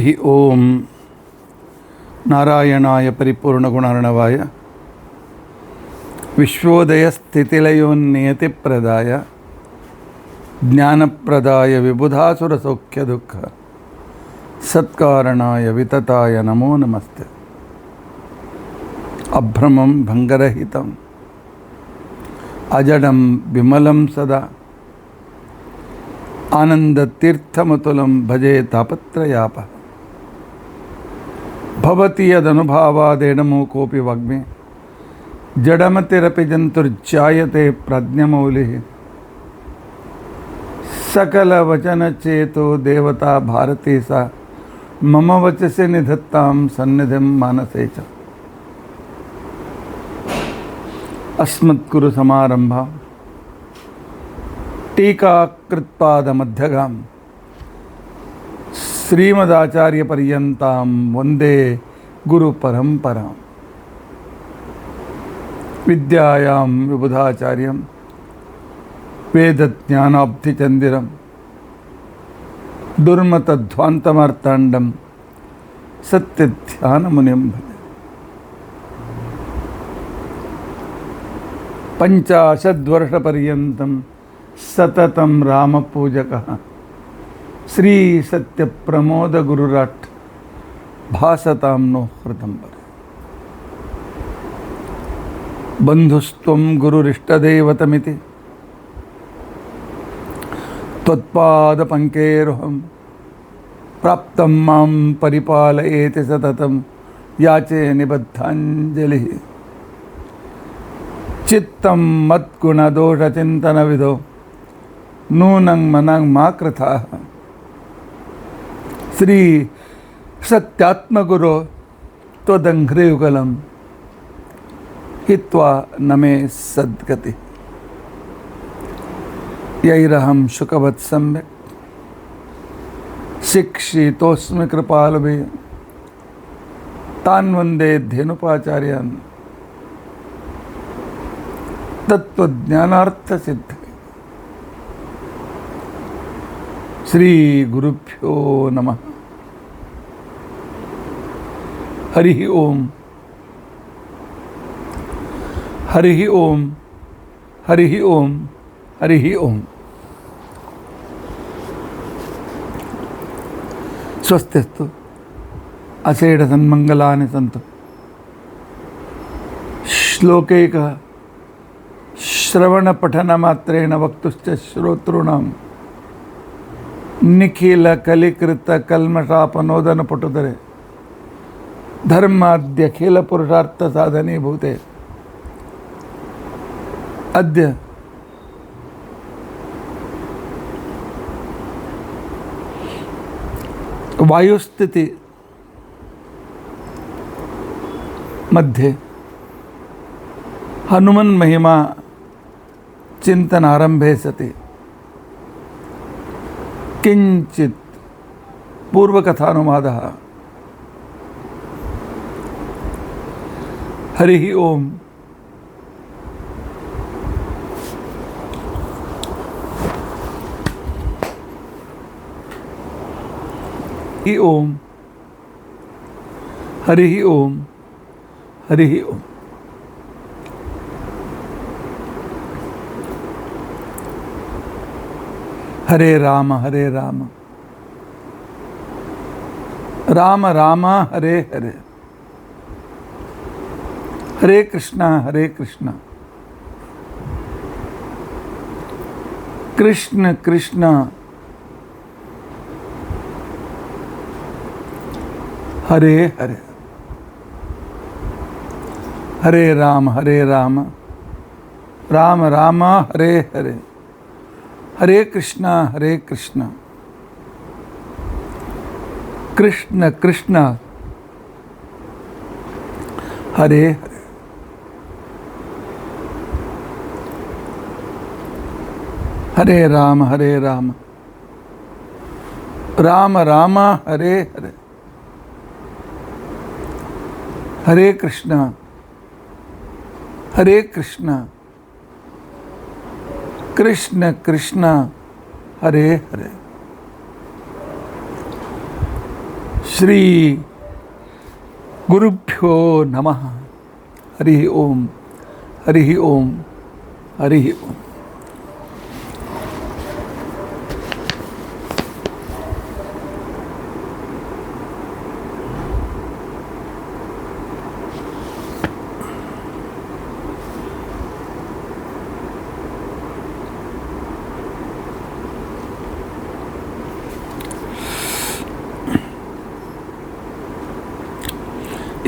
हि ओम नारायणाय परिपूर्णगुणार्णवाय विश्वोदयस्थितिलयोन्नियतिप्रदाय ज्ञानप्रदाय विबुधासुरसौख्यदुःख सत्कारणाय वितताय नमो नमस्ते। अभ्रमं भंगरहितं अजडं विमलं सदा आनंदतीर्थमतुलं भजे तापत्रयापः। भवति यदनुभावादेडमूकोऽपि वाग्मे जडमतिरपि जन्तुर्जायते प्रज्ञमौलिः। सकलवचनचेतो देवता भारती सा मम वचसि निधत्तां सन्निधिं मानसे च। अस्मद्गुरुसमारम्भां टीकाकृत्पादमध्यगां श्रीमदाचार्यपर्यन्तां वन्दे गुरुपरम्परां। विद्यायां विबुधाचार्यं वेदज्ञानाब्धिचन्दिरं दुर्मतध्वान्तमार्ताण्डं सत्यध्यानमुनिं भजे। 50 वर्षपर्यन्तं सततं रामपूजकः श्री सत्यप्रमोद गुरुराट् भासतां नो हृदम्बरे। बन्धुस्त्वं गुरुरिष्टदैवतमिति त्वत्पादपङ्केरुहं प्राप्तं मां परिपालयेति सततं याचे निबद्धाञ्जलिः। चित्तं मद्गुणदोषचिन्तनविदो नूनं मनं मा कृथाः। श्री सत्यात्मगुरो त्वदङ्घ्रियुगलं हित्वा न मे सद्गति। यैरहं शुकवत् सम्यक् शिक्षितोऽस्मि कृपालुभिः तान् वन्दे धेनुपाचार्यान् तत्त्वज्ञानार्थसिद्धये। श्री गुरुभ्यो नमः। हरि ओम हरि ओम हरि ओम हरि ओम। स्वस्तिस्तु असेढ सन्मंगलानि सन्तु। श्लोकैक श्रवणपठनमात्रेण वक्तुश्च श्रोतॄणां निखिलकलिकृतकल्मषापनोदनपटुतरे धर्माद्यखिलपुरुषार्थसाधनीभूते अद्य वायुस्थिति मध्ये हनुमन् महिमा चिंतनारंभे सति किंचित पूर्वकथानुवादः। हरि ओम। हरि ओम हरि ओम हरि ओम। हरे राम राम राम हरे हरे, हरे कृष्णा कृष्ण कृष्ण हरे हरे, हरे राम राम राम हरे हरे, हरे कृष्णा कृष्ण कृष्ण हरे हरे। हरे राम राम राम हरे हरे, हरे कृष्ण कृष्ण कृष्ण हरे हरे। ಶ್ರೀ ಗುರುಭ್ಯೋ ನಮಃ. ಹರಿ ಓಂ, ಹರಿ ಓಂ, ಹರಿ ಓಂ.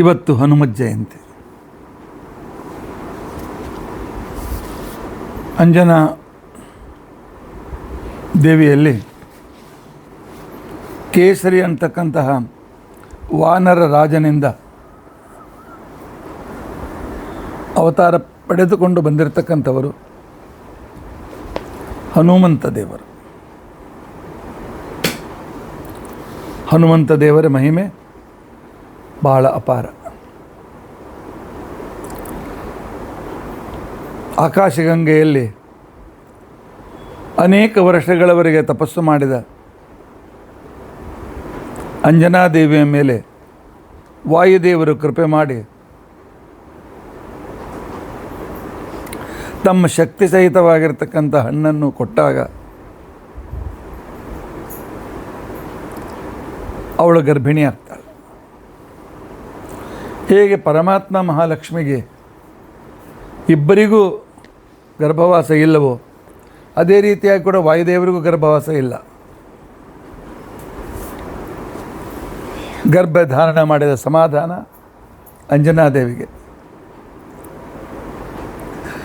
ಇವತ್ತು ಹನುಮತ್ ಜಯಂತಿ. ಅಂಜನಾ ದೇವಿಯಲ್ಲಿ ಕೇಸರಿ ಅಂತಕ್ಕಂತಹ ವಾನರ ರಾಜನಿಂದ ಅವತಾರ ಪಡೆದುಕೊಂಡು ಬಂದಿರತಕ್ಕಂಥವರು ಹನುಮಂತ ದೇವರು. ಹನುಮಂತ ದೇವರ ಮಹಿಮೆ ಬಹಳ ಅಪಾರ. ಆಕಾಶಗಂಗೆಯಲ್ಲಿ ಅನೇಕ ವರ್ಷಗಳವರೆಗೆ ತಪಸ್ಸು ಮಾಡಿದ ಅಂಜನಾದೇವಿಯ ಮೇಲೆ ವಾಯುದೇವರು ಕೃಪೆ ಮಾಡಿ ತಮ್ಮ ಶಕ್ತಿ ಸಹಿತವಾಗಿರ್ತಕ್ಕಂಥ ಹಣ್ಣನ್ನು ಕೊಟ್ಟಾಗ ಅವಳು ಗರ್ಭಿಣಿ ಆಗ್ತಾಳೆ. ಹೇಗೆ ಪರಮಾತ್ಮ ಮಹಾಲಕ್ಷ್ಮಿಗೆ ಇಬ್ಬರಿಗೂ ಗರ್ಭವಾಸ ಇಲ್ಲವೋ ಅದೇ ರೀತಿಯಾಗಿ ಕೂಡ ವಾಯುದೇವರಿಗೂ ಗರ್ಭವಾಸ ಇಲ್ಲ. ಗರ್ಭಧಾರಣ ಮಾಡಿದ ಸಮಾಧಾನ ಅಂಜನಾದೇವಿಗೆ.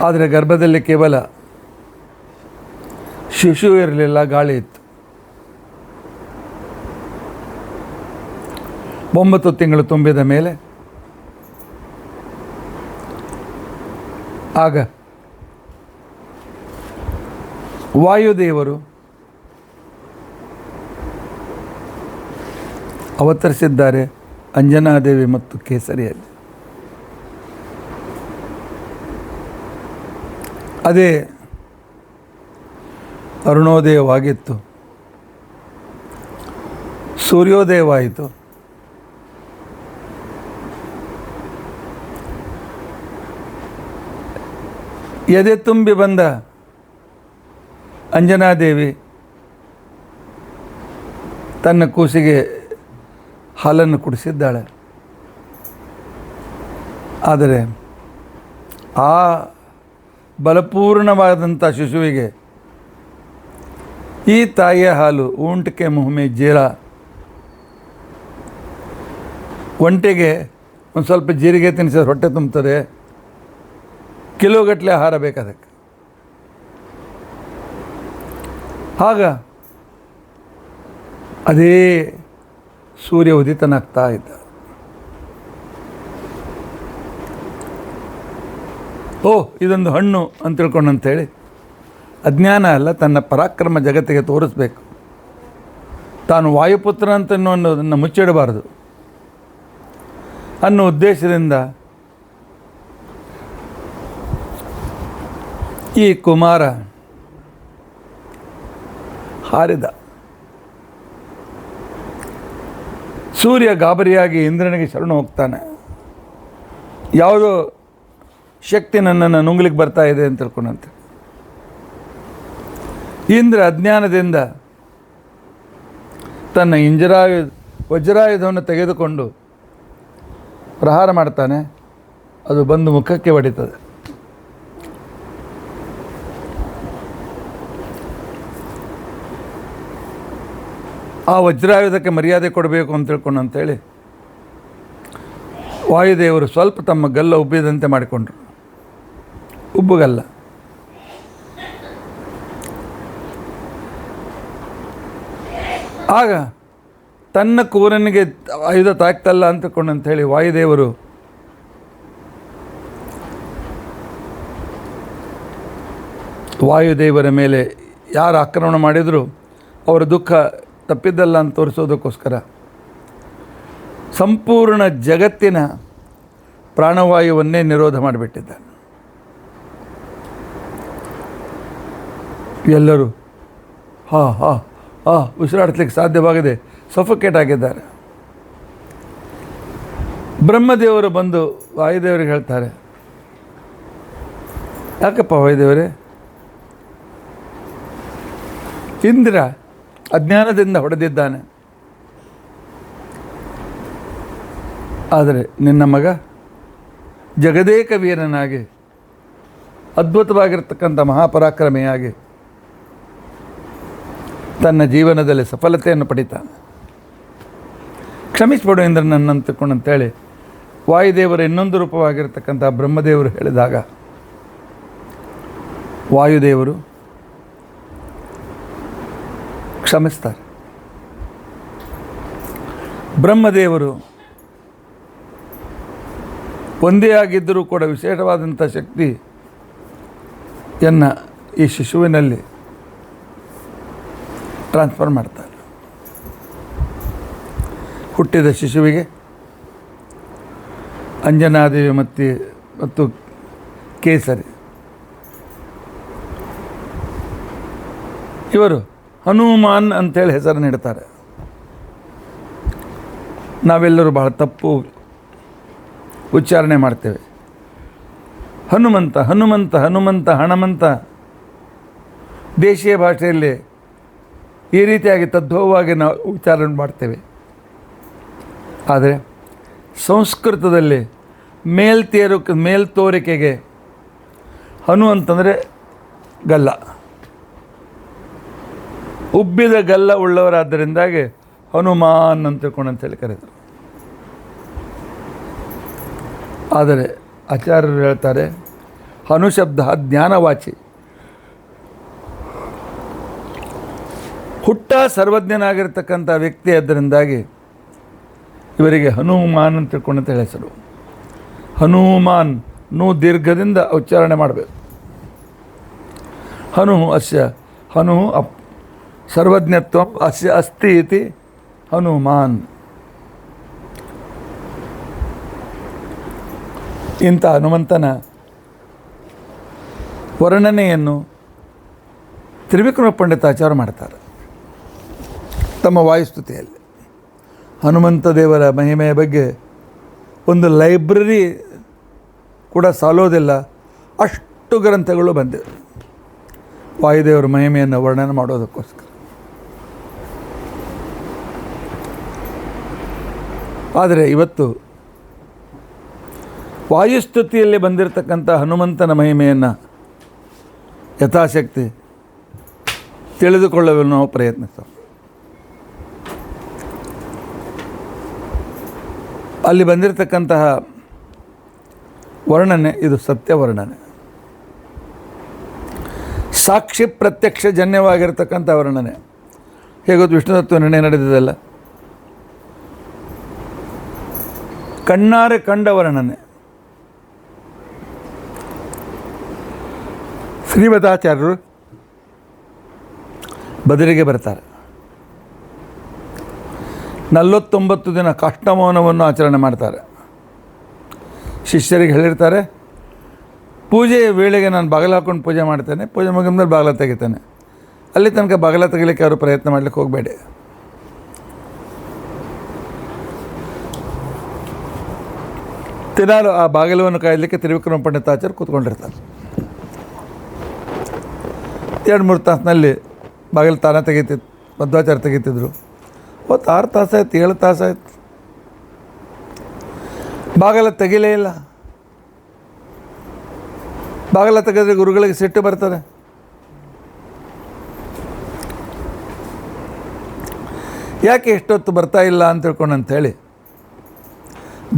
ಆದರೆ ಗರ್ಭದಲ್ಲಿ ಕೇವಲ ಶಿಶು ಇರಲಿಲ್ಲ, ಗಾಳಿ ಇತ್ತು. 9 ತಿಂಗಳು ತುಂಬಿದ ಮೇಲೆ ಆಗ ವಾಯುದೇವರು ಅವತರಿಸಿದ್ದಾರೆ ಅಂಜನಾದೇವಿ ಮತ್ತು ಕೇಸರಿಯಲ್ಲಿ. ಅದೇ ಅರುಣೋದಯವಾಗಿತ್ತು, ಸೂರ್ಯೋದಯವಾಯಿತು. ಎದೆ ತುಂಬಿ ಬಂದ ಅಂಜನಾದೇವಿ ತನ್ನ ಕೂಸಿಗೆ ಹಾಲನ್ನು ಕುಡಿಸಿದ್ದಾಳೆ. ಆದರೆ ಆ ಬಲಪೂರ್ಣವಾದಂಥ ಶಿಶುವಿಗೆ ಈ ತಾಯಿಯ ಹಾಲು ಊಂಟಕ್ಕೆ ಮುಹಮೆ ಜೀರ, ಒಂಟೆಗೆ ಒಂದು ಸ್ವಲ್ಪ ಜೀರಿಗೆ ತಿನ್ನಿಸಿದ್ರೆ ಹೊಟ್ಟೆ ತುಂಬ್ತದೆ, ಕಿಲೋಗಟ್ಟಲೆ ಆಹಾರ ಬೇಕಾದಕ್ಕೆ. ಆಗ ಅದೇ ಸೂರ್ಯ ಉದಿತನಾಗ್ತಾ ಇದ್ದ. ಇದೊಂದು ಹಣ್ಣು ಅಂತ ತಿಳ್ಕೊಂಡಂಥೇಳಿ ಅಜ್ಞಾನ ಅಲ್ಲ, ತನ್ನ ಪರಾಕ್ರಮ ಜಗತ್ತಿಗೆ ತೋರಿಸ್ಬೇಕು. ತಾನು ವಾಯುಪುತ್ರ ಅಂತ ಅನ್ನೋದನ್ನು ಮುಚ್ಚಿಡಬಾರದು ಅನ್ನೋ ಉದ್ದೇಶದಿಂದ ಈ ಕುಮಾರ ಹಾರಿದ. ಸೂರ್ಯ ಗಾಬರಿಯಾಗಿ ಇಂದ್ರನಿಗೆ ಶರಣು ಹೋಗ್ತಾನೆ. ಯಾವುದೋ ಶಕ್ತಿ ನನ್ನನ್ನು ನುಂಗ್ಲಿಕ್ಕೆ ಬರ್ತಾ ಇದೆ ಅಂತ ತಿಳ್ಕೊಂಡಂತೆ. ಇಂದ್ರ ಅಜ್ಞಾನದಿಂದ ತನ್ನ ವಜ್ರಾಯುಧವನ್ನು ತೆಗೆದುಕೊಂಡು ಪ್ರಹಾರ ಮಾಡ್ತಾನೆ. ಅದು ಬಂದು ಮುಖಕ್ಕೆ ಹೊಡಿತದೆ. ಆ ವಜ್ರಾಯುಧಕ್ಕೆ ಮರ್ಯಾದೆ ಕೊಡಬೇಕು ಅಂತ ತಿಳ್ಕೊಂಡಂತೇಳಿ ವಾಯುದೇವರು ಸ್ವಲ್ಪ ತಮ್ಮ ಗಲ್ಲ ಉಬ್ಬಿದಂತೆ ಮಾಡಿಕೊಂಡ್ರು. ಉಬ್ಬುಗಲ್ಲ. ಆಗ ತನ್ನ ಕೂರನಿಗೆ ಆಯುಧ ತಾಕ್ತಲ್ಲ ಅಂತಕೊಂಡಂಥೇಳಿ ವಾಯುದೇವರು ವಾಯುದೇವರ ಮೇಲೆ ಯಾರು ಆಕ್ರಮಣ ಮಾಡಿದರೂ ಅವರ ದುಃಖ ತಪ್ಪಿದ್ದಲ್ಲ ಅಂತ ತೋರಿಸೋದಕ್ಕೋಸ್ಕರ ಸಂಪೂರ್ಣ ಜಗತ್ತಿನ ಪ್ರಾಣವಾಯುವನ್ನೇ ನಿರೋಧ ಮಾಡಿಬಿಟ್ಟಿದ್ದಾನೆ. ಎಲ್ಲರೂ ಉಸಿರಾಡ್ಲಿಕ್ಕೆ ಸಾಧ್ಯವಾಗದೆ ಸಫೋಕೇಟ್ ಆಗಿದ್ದಾರೆ. ಬ್ರಹ್ಮದೇವರು ಬಂದು ವಾಯುದೇವರಿಗೆ ಹೇಳ್ತಾರೆ, ಯಾಕಪ್ಪ ವಾಯುದೇವರೇ, ಇಂದ್ರ ಅಜ್ಞಾನದಿಂದ ಹೊಡೆದಿದ್ದಾನೆ, ಆದರೆ ನಿನ್ನ ಮಗ ಜಗದೇಕ ವೀರನಾಗಿ ಅದ್ಭುತವಾಗಿರ್ತಕ್ಕಂಥ ಮಹಾಪರಾಕ್ರಮಿಯಾಗಿ ತನ್ನ ಜೀವನದಲ್ಲಿ ಸಫಲತೆಯನ್ನು ಪಡಿತಾನೆ, ಕ್ಷಮಿಸಿಬಿಡು ಇಂದ್ರನನ್ನು ಅಂತೇಳಿ ವಾಯುದೇವರ ಇನ್ನೊಂದು ರೂಪವಾಗಿರ್ತಕ್ಕಂಥ ಬ್ರಹ್ಮದೇವರು ಹೇಳಿದಾಗ ವಾಯುದೇವರು ಕ್ಷಮಿಸ್ತಾರೆ. ಬ್ರಹ್ಮದೇವರು ಒಂದೇ ಆಗಿದ್ದರೂ ಕೂಡ ವಿಶೇಷವಾದಂಥ ಶಕ್ತಿಯನ್ನು ಈ ಶಿಶುವಿನಲ್ಲಿ ಟ್ರಾನ್ಸ್ಫರ್ ಮಾಡ್ತಾರೆ. ಹುಟ್ಟಿದ ಶಿಶುವಿಗೆ ಅಂಜನಾದೇವಿ ಮತ್ತು ಕೇಸರಿ ಇವರು ಹನುಮಾನ್ ಅಂತೇಳಿ ಹೆಸರು ನೀಡ್ತಾರೆ. ನಾವೆಲ್ಲರೂ ಬಹಳ ತಪ್ಪು ಉಚ್ಚಾರಣೆ ಮಾಡ್ತೇವೆ. ಹನುಮಂತ ಹನುಮಂತ ಹನುಮಂತ ಹಣಮಂತ ದೇಶೀಯ ಭಾಷೆಯಲ್ಲಿ ಈ ರೀತಿಯಾಗಿ ತದ್ಭವವಾಗಿ ನಾವು ಉಚ್ಚಾರಣೆ ಮಾಡ್ತೇವೆ. ಆದರೆ ಸಂಸ್ಕೃತದಲ್ಲಿ ಮೇಲ್ತೋರಿಕೆಗೆ ಹನು ಅಂತಂದರೆ ಗಲ್ಲ, ಉಬ್ಬಿದ ಗಲ್ಲ ಉಳ್ಳವರಾದ್ದರಿಂದಾಗಿ ಹನುಮಾನ್ ಅಂತ ತಿಳ್ಕೊಂಡಂತೇಳಿ ಕರೆದರು. ಆದರೆ ಆಚಾರ್ಯರು ಹೇಳ್ತಾರೆ, ಹನು ಶಬ್ದ ಜ್ಞಾನವಾಚಿ, ಹುಟ್ಟ ಸರ್ವಜ್ಞನಾಗಿರ್ತಕ್ಕಂಥ ವ್ಯಕ್ತಿ ಅದರಿಂದಾಗಿ ಇವರಿಗೆ ಹನುಮಾನ್ ಅಂತ ತಿಳ್ಕೊಂಡಂತ ಹೆಸರು. ಹನುಮಾನ್ ನೂ ದೀರ್ಘದಿಂದ ಉಚ್ಚಾರಣೆ ಮಾಡಬೇಕು. ಹನು ಸರ್ವಜ್ಞತ್ವ ಅಸ್ಯ ಅಸ್ತಿ ಇತಿ ಹನುಮಾನ್. ಇಂಥ ಹನುಮಂತನ ವರ್ಣನೆಯನ್ನು ತ್ರಿವಿಕ್ರಮ ಪಂಡಿತಾಚಾರ್ಯ ಮಾಡ್ತಾರೆ ತಮ್ಮ ವಾಯುಸ್ತುತಿಯಲ್ಲಿ. ಹನುಮಂತ ದೇವರ ಮಹಿಮೆಯ ಬಗ್ಗೆ ಒಂದು ಲೈಬ್ರರಿ ಕೂಡ ಸಾಲೋದಿಲ್ಲ, ಅಷ್ಟು ಗ್ರಂಥಗಳು ಬಂದಿವೆ ವಾಯುದೇವರ ಮಹಿಮೆಯನ್ನು ವರ್ಣನೆ ಮಾಡೋದಕ್ಕೋಸ್ಕರ. ಆದರೆ ಇವತ್ತು ವಾಯುಸ್ತುತಿಯಲ್ಲಿ ಬಂದಿರತಕ್ಕಂಥ ಹನುಮಂತನ ಮಹಿಮೆಯನ್ನು ಯಥಾಶಕ್ತಿ ತಿಳಿದುಕೊಳ್ಳಲು ನಾವು ಪ್ರಯತ್ನಿಸ್ತೇವೆ. ಅಲ್ಲಿ ಬಂದಿರತಕ್ಕಂತಹ ವರ್ಣನೆ ಇದು ಸತ್ಯ ವರ್ಣನೆ, ಸಾಕ್ಷಿ ಪ್ರತ್ಯಕ್ಷ ಜನ್ಯವಾಗಿರ್ತಕ್ಕಂಥ ವರ್ಣನೆ. ಹೇಗೊತ್ತು ವಿಷ್ಣು ತತ್ವ ನಿರ್ಣಯ ನಡೆದಿದೆಲ್ಲ, ಕಣ್ಣಾರೆ ಕಂಡ ವರ್ಣನೆ. ಶ್ರೀಮದಾಚಾರ್ಯರು ಬದರಿಗೆ ಬರ್ತಾರೆ. 49 ದಿನ ಕಾಷ್ಟಮೌನವನ್ನು ಆಚರಣೆ ಮಾಡ್ತಾರೆ. ಶಿಷ್ಯರಿಗೆ ಹೇಳಿರ್ತಾರೆ, ಪೂಜೆಯ ವೇಳೆಗೆ ನಾನು ಬಾಗಿಲು ಹಾಕ್ಕೊಂಡು ಪೂಜೆ ಮಾಡ್ತೇನೆ, ಪೂಜೆ ಮುಗಿದ್ಮೇಲೆ ಬಾಗಿಲ ತೆಗಿತೇನೆ, ಅಲ್ಲಿ ತನಕ ಬಾಗಿಲ ತೆಗಿಲಿಕ್ಕೆ ಅವರು ಪ್ರಯತ್ನ ಮಾಡಲಿಕ್ಕೆ ಹೋಗಬೇಡಿ. ದಿನಾಲು ಆ ಬಾಗಿಲವನ್ನು ಕಾಯಲಿಕ್ಕೆ ತ್ರಿವಿಕ್ರಮ ಪಂಡಿತಾಚಾರ್ಯ ಕೂತ್ಕೊಂಡಿರ್ತಾರೆ. 2-3 ತಾಸಿನಲ್ಲಿ ಬಾಗಿಲು ತಾನೇ ತೆಗಿತಿತ್ತು, ಮಧ್ವಾಚಾರ್ಯ ತೆಗಿತಿದ್ರು. 6 ತಾಸಾಯ್ತು, 7 ತಾಸಾಯ್ತು, ಬಾಗಿಲ ತೆಗಿಲೇ ಇಲ್ಲ. ಬಾಗಿಲ ತೆಗೆದ್ರೆ ಗುರುಗಳಿಗೆ ಸಿಟ್ಟು ಬರ್ತದೆ. ಯಾಕೆ ಎಷ್ಟೊತ್ತು ಬರ್ತಾ ಇಲ್ಲ ಅಂತ ತಿಳ್ಕೊಂಡಂಥೇಳಿ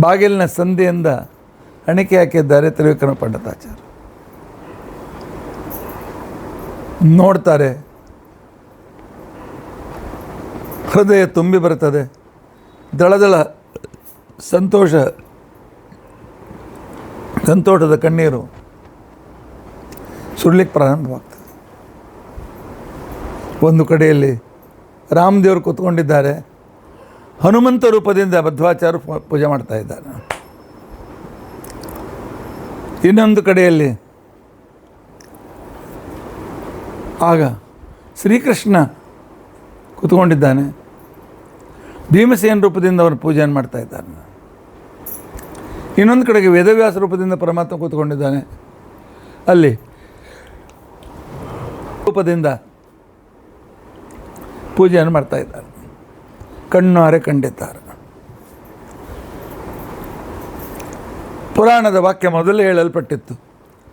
ಬಾಗಿಲಿನ ಸಂಧಿಯಿಂದ ಅಣಿಕೆ ಹಾಕಿದ್ದಾರೆ ತ್ರಿವಿಕ್ರಮ ಪಂಡಿತಾಚಾರ್ಯ. ನೋಡ್ತಾರೆ, ಹೃದಯ ತುಂಬಿ ಬರ್ತದೆ, ದಳದಳ ಸಂತೋಷದ ಕಣ್ಣೀರು ಸುಡ್ಲಿಕ್ಕೆ ಪ್ರಾರಂಭವಾಗ್ತದೆ. ಒಂದು ಕಡೆಯಲ್ಲಿ ರಾಮದೇವರು ಕೂತ್ಕೊಂಡಿದ್ದಾರೆ, ಹನುಮಂತ ರೂಪದಿಂದ ಮಧ್ವಾಚಾರ್ಯರು ಪೂಜೆ ಮಾಡ್ತಾ ಇದ್ದಾರೆ. ಇನ್ನೊಂದು ಕಡೆಯಲ್ಲಿ ಆಗ ಶ್ರೀಕೃಷ್ಣ ಕೂತ್ಕೊಂಡಿದ್ದಾನೆ, ಭೀಮಸೇನ ರೂಪದಿಂದ ಅವರು ಪೂಜೆಯನ್ನು ಮಾಡ್ತಾ ಇದ್ದಾನೆ. ಇನ್ನೊಂದು ಕಡೆಗೆ ವೇದವ್ಯಾಸ ರೂಪದಿಂದ ಪರಮಾತ್ಮ ಕೂತ್ಕೊಂಡಿದ್ದಾನೆ. ಅಲ್ಲಿ ರೂಪದಿಂದ ಪೂಜೆಯನ್ನು ಮಾಡ್ತಾ ಇದ್ದಾರೆ, ಕಣ್ಣಾರೆ ಕಂಡಿದ್ದಾರೆ. ಪುರಾಣದ ವಾಕ್ಯ ಮೊದಲೇ ಹೇಳಲ್ಪಟ್ಟಿತ್ತು,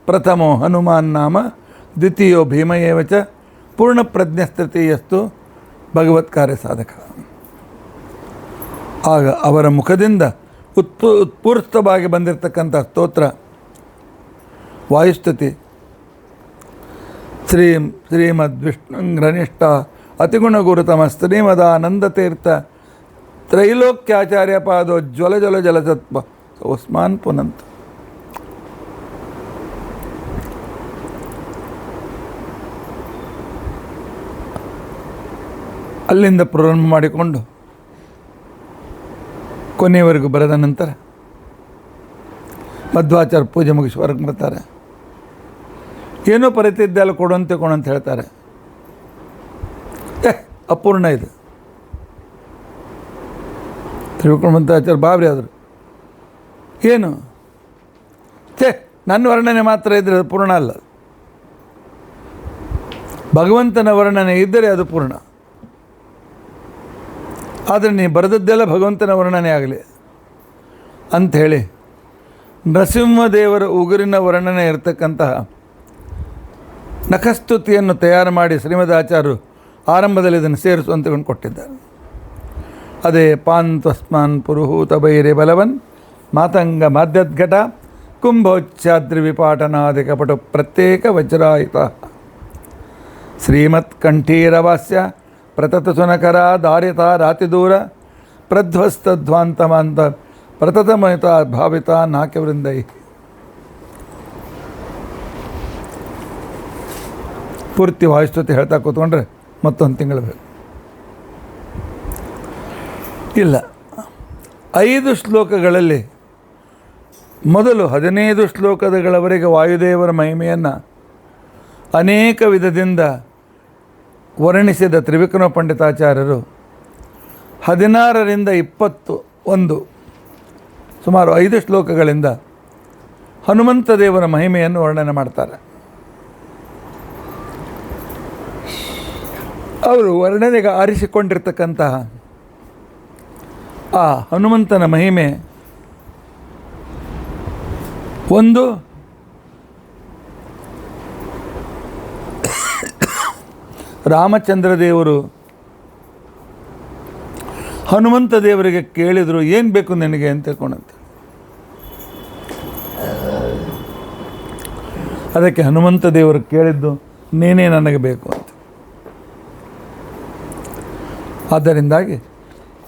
ಪ್ರಥಮೋ ಹನುಮಾನ್ ನಾಮ ದ್ವಿತೀಯೋ ಭೀಮಯೇವಚ ಪೂರ್ಣ ಪ್ರಜ್ಞಸ್ತೃತೀಯಸ್ತು ಭಗವತ್ ಕಾರ್ಯ ಸಾಧಕ. ಆಗ ಅವರ ಮುಖದಿಂದ ಉತ್ಪೂರ್ತವಾಗಿ ಬಂದಿರತಕ್ಕಂಥ ಸ್ತೋತ್ರ ವಾಯುಸ್ತುತಿ ಶ್ರೀಮದ್ ವಿಷ್ಣುಂಗ್ರನಿಷ್ಠ ಅತಿಗುಣಗುರುತಮ ಶ್ರೀಮದಾನಂದತೀರ್ಥ ತ್ರೈಲೋಕ್ಯಾಚಾರ್ಯ ಪಾದೋಜ್ವಲ ಜಲ ಜಲಸತ್ವ ಉಸ್ಮಾನ್ ಪುನಂತ. ಅಲ್ಲಿಂದ ಪ್ರಾರಂಭ ಮಾಡಿಕೊಂಡು ಕೊನೆಯವರೆಗೂ ಬರೆದ ನಂತರ ಮಧ್ವಾಚಾರ್ಯ ಪೂಜೆ ಮುಗಿಸಿ ಹೊರಗೆ ಬರ್ತಾರೆ. ಏನೋ ಪರಿತಿದ್ದೆ ಅಲ್ಲ ಕೊಡಂತೆ ಕೊಡಂತ ಹೇಳ್ತಾರೆ. ಅಪೂರ್ಣ ಇದು. ತ್ರಿವಿಕ್ರಮಾಚಾರ್ಯ ಬಾಬ್ರಿ ಆದರು, ಏನು ನನ್ನ ವರ್ಣನೆ ಮಾತ್ರ ಇದ್ದರೆ ಅದು ಪೂರ್ಣ ಅಲ್ಲ. ಭಗವಂತನ ವರ್ಣನೆ ಇದ್ದರೆ ಅದು ಪೂರ್ಣ. ಆದರೆ ನೀ ಬರೆದದ್ದೆಲ್ಲ ಭಗವಂತನ ವರ್ಣನೆ ಆಗಲಿ ಅಂಥೇಳಿ ನರಸಿಂಹದೇವರ ಉಗುರಿನ ವರ್ಣನೆ ಇರತಕ್ಕಂತಹ ನಖಸ್ತುತಿಯನ್ನು ತಯಾರು ಮಾಡಿ ಶ್ರೀಮದಾಚಾರ್ಯರು ಆರಂಭದಲ್ಲಿ ಇದನ್ನು ಸೇರಿಸುವಂತಕೊಂಡು ಕೊಟ್ಟಿದ್ದಾರೆ. ಅದೇ ಪಾಂತಸ್ಮಾನ್ ಪುರುಹೂತ ಬೈರೆ ಬಲವನ್ ಮಾತಂಗ ಮಾಧ್ಯದ್ಘಟ ಕುಂಭೋಚ್ಛಾದ್ರಿ ವಿಪಾಟನಾದಿ ಕಪಟು ಪ್ರತ್ಯೇಕ ವಜ್ರಾಯುತ ಶ್ರೀಮತ್ ಕಂಠೀರವಾಸ್ಯ ಪ್ರತತ ಸುನಕರ ದಾರಿತ ರಾತಿದೂರ ಪ್ರಧ್ವಸ್ತಧ್ವಾಂತಮಾಂತ ಪ್ರತತಮಯಿತ ಭಾವಿತ ನಾಕ್ಯವೃಂದೈ. ಪೂರ್ತಿ ವಾಯುಸ್ತುತಿ ಹೇಳ್ತಾ ಕೂತ್ಕೊಂಡ್ರೆ ಮತ್ತೊಂದು ತಿಂಗಳು ಬೇಕು. ಇಲ್ಲ, 5 ಶ್ಲೋಕಗಳಲ್ಲಿ ಮೊದಲು 15 ಶ್ಲೋಕಗಳವರೆಗೆ ವಾಯುದೇವರ ಮಹಿಮೆಯನ್ನು ಅನೇಕ ವಿಧದಿಂದ ವರ್ಣಿಸಿದ ತ್ರಿವಿಕ್ರಮ ಪಂಡಿತಾಚಾರ್ಯರು 16ರಿಂದ 21 ಸುಮಾರು 5 ಶ್ಲೋಕಗಳಿಂದ ಹನುಮಂತ ದೇವರ ಮಹಿಮೆಯನ್ನು ವರ್ಣನೆ ಮಾಡ್ತಾರೆ. ಅವರು ವರ್ಣನೆಗೆ ಆರಿಸಿಕೊಂಡಿರ್ತಕ್ಕಂತಹ ಆ ಹನುಮಂತನ ಮಹಿಮೆ ಒಂದು ರಾಮಚಂದ್ರ ದೇವರು ಹನುಮಂತ ದೇವರಿಗೆ ಕೇಳಿದರು, ಏನು ಬೇಕು ನಿನಗೆ ಅಂತ ತಿಳ್ಕೊಂಡಂತೆ. ಅದಕ್ಕೆ ಹನುಮಂತ ದೇವರು ಕೇಳಿದ್ದು ನೀನೇ ನನಗೆ ಬೇಕು ಅಂತ. ಆದ್ದರಿಂದಾಗಿ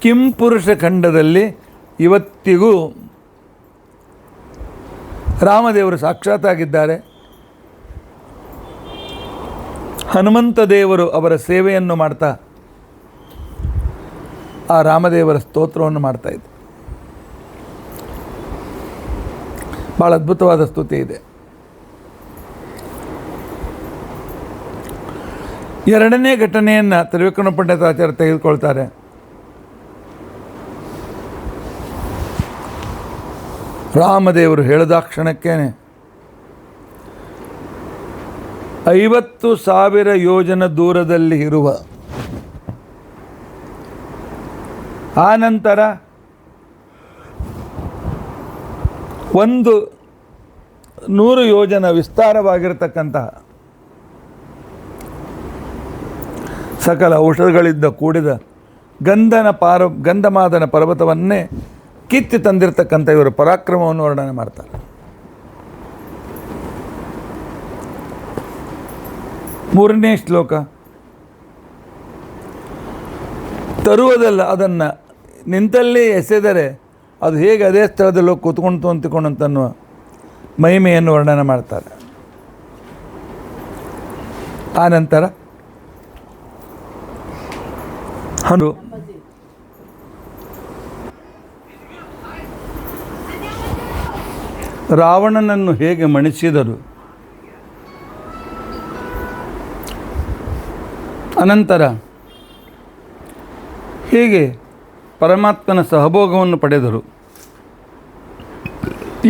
ಕಿಂಪುರುಷ ಖಂಡದಲ್ಲಿ ಇವತ್ತಿಗೂ ರಾಮದೇವರು ಸಾಕ್ಷಾತ್ತಾಗಿದ್ದಾರೆ. ಹನುಮಂತ ದೇವರು ಅವರ ಸೇವೆಯನ್ನು ಮಾಡ್ತಾ ಆ ರಾಮದೇವರ ಸ್ತೋತ್ರವನ್ನು ಮಾಡ್ತಾಯಿದ್ರು. ಭಾಳ ಅದ್ಭುತವಾದ ಸ್ತುತಿ ಇದೆ. ಎರಡನೇ ಘಟನೆಯನ್ನು ತ್ರಿವಿಕ್ರಮ ಪಂಡಿತಾಚಾರ್ಯ ತೆಗೆದುಕೊಳ್ತಾರೆ. ರಾಮದೇವರು ಹೇಳಿದಾಕ್ಷಣಕ್ಕೇನೆ 50,000 ಯೋಜನ ದೂರದಲ್ಲಿ ಇರುವ, ಆ ನಂತರ 100 ಯೋಜನ ವಿಸ್ತಾರವಾಗಿರತಕ್ಕಂತಹ ಸಕಲ ಔಷಧಗಳಿಂದ ಕೂಡಿದ ಗಂಧಮಾದನ ಪರ್ವತವನ್ನೇ ಕಿತ್ತಿ ತಂದಿರತಕ್ಕಂಥ ಇವರು ಪರಾಕ್ರಮವನ್ನು ವರ್ಣನೆ ಮಾಡ್ತಾರೆ. ಮೂರನೇ ಶ್ಲೋಕ, ತರುವುದಲ್ಲ, ಅದನ್ನು ನಿಂತಲ್ಲೇ ಎಸೆದರೆ ಅದು ಹೇಗೆ ಅದೇ ಸ್ಥಳದಲ್ಲಿ ಹೋಗಿ ಕೂತ್ಕೊಂಡು ಅಂತನ್ನುವ ಮಹಿಮೆಯನ್ನು ವರ್ಣನೆ ಮಾಡ್ತಾರೆ. ಆನಂತರ ರಾವಣನನ್ನು ಹೇಗೆ ಮಣಿಸಿದರು, ಅನಂತರ ಹೀಗೆ ಪರಮಾತ್ಮನ ಸಹಭೋಗವನ್ನು ಪಡೆದರು.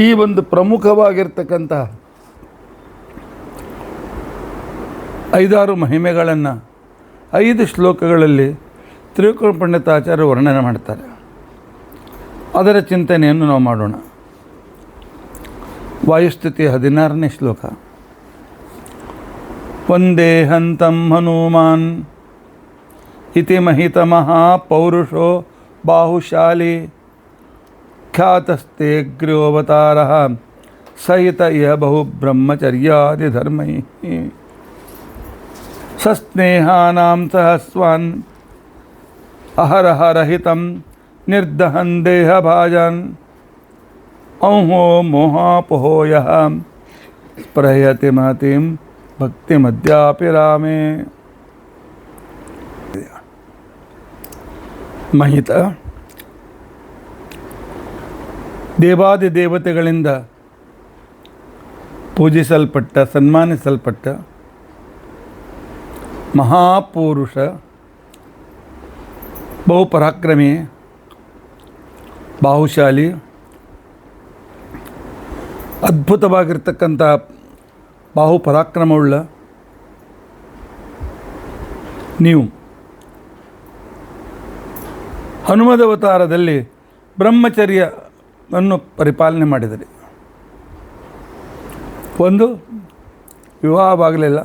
ಈ ಒಂದು ಪ್ರಮುಖವಾಗಿರ್ತಕ್ಕಂಥ 5-6 ಮಹಿಮೆಗಳನ್ನು 5 ಶ್ಲೋಕಗಳಲ್ಲಿ ತ್ರಿವಿಕ್ರಮ ಪಂಡಿತಾಚಾರ್ಯರು ವರ್ಣನೆ ಮಾಡ್ತಾರೆ. ಅದರ ಚಿಂತನೆಯನ್ನು ನಾವು ಮಾಡೋಣ. ವಾಯುಸ್ತುತಿ 16ನೇ ಶ್ಲೋಕ. ವಂದೇ ಹಂತಂ ಹನುಮಾನ್ ಇತಿ ಮಹಿತಮಃ ಪೌರುಷೋ ಬಾಹುಶಾಲಿ ಖ್ಯಾತಸ್ತೆಗ್ರ್ಯೋವತಾರಃ ಸಹಿತ ಇಹ ಬಹು ಬ್ರಹ್ಮಚರ್ಯಾದಿ ಧರ್ಮೈ ಸಸ್ನೇಹಾನಾಂ ಸಹಸ್ವಾನ್ ಅಹರಹರಹಿತಂ ನಿರ್ದಹನ್ ದೇಹಭಾಜನ್ ಔಹೋ ಮೋಹಾಪಹೋ ಯಃ ಸ್ಪೃಹಯತಿ ಮಹತಿಂ ಭಕ್ತಿಮದ್ಯಾಪಿ ರಾಮೇ. ಮಹಿತ ದೇವಾದಿ ದೇವತೆಗಳಿಂದ ಪೂಜಿಸಲ್ಪಟ್ಟ ಸನ್ಮಾನಿಸಲ್ಪಟ್ಟ ಮಹಾಪುರುಷ, ಬಹುಪರಾಕ್ರಮಿ, ಬಾಹುಶಾಲಿ, ಅದ್ಭುತವಾಗಿರ್ತಕ್ಕಂಥ ಬಾಹುಪರಾಕ್ರಮವುಳ್ಳ ನೀವು ಹನುಮದವತಾರದಲ್ಲಿ ಬ್ರಹ್ಮಚರ್ಯವನ್ನು ಪರಿಪಾಲನೆ ಮಾಡಿದಿರಿ. ಒಂದು, ವಿವಾಹವಾಗಲಿಲ್ಲ.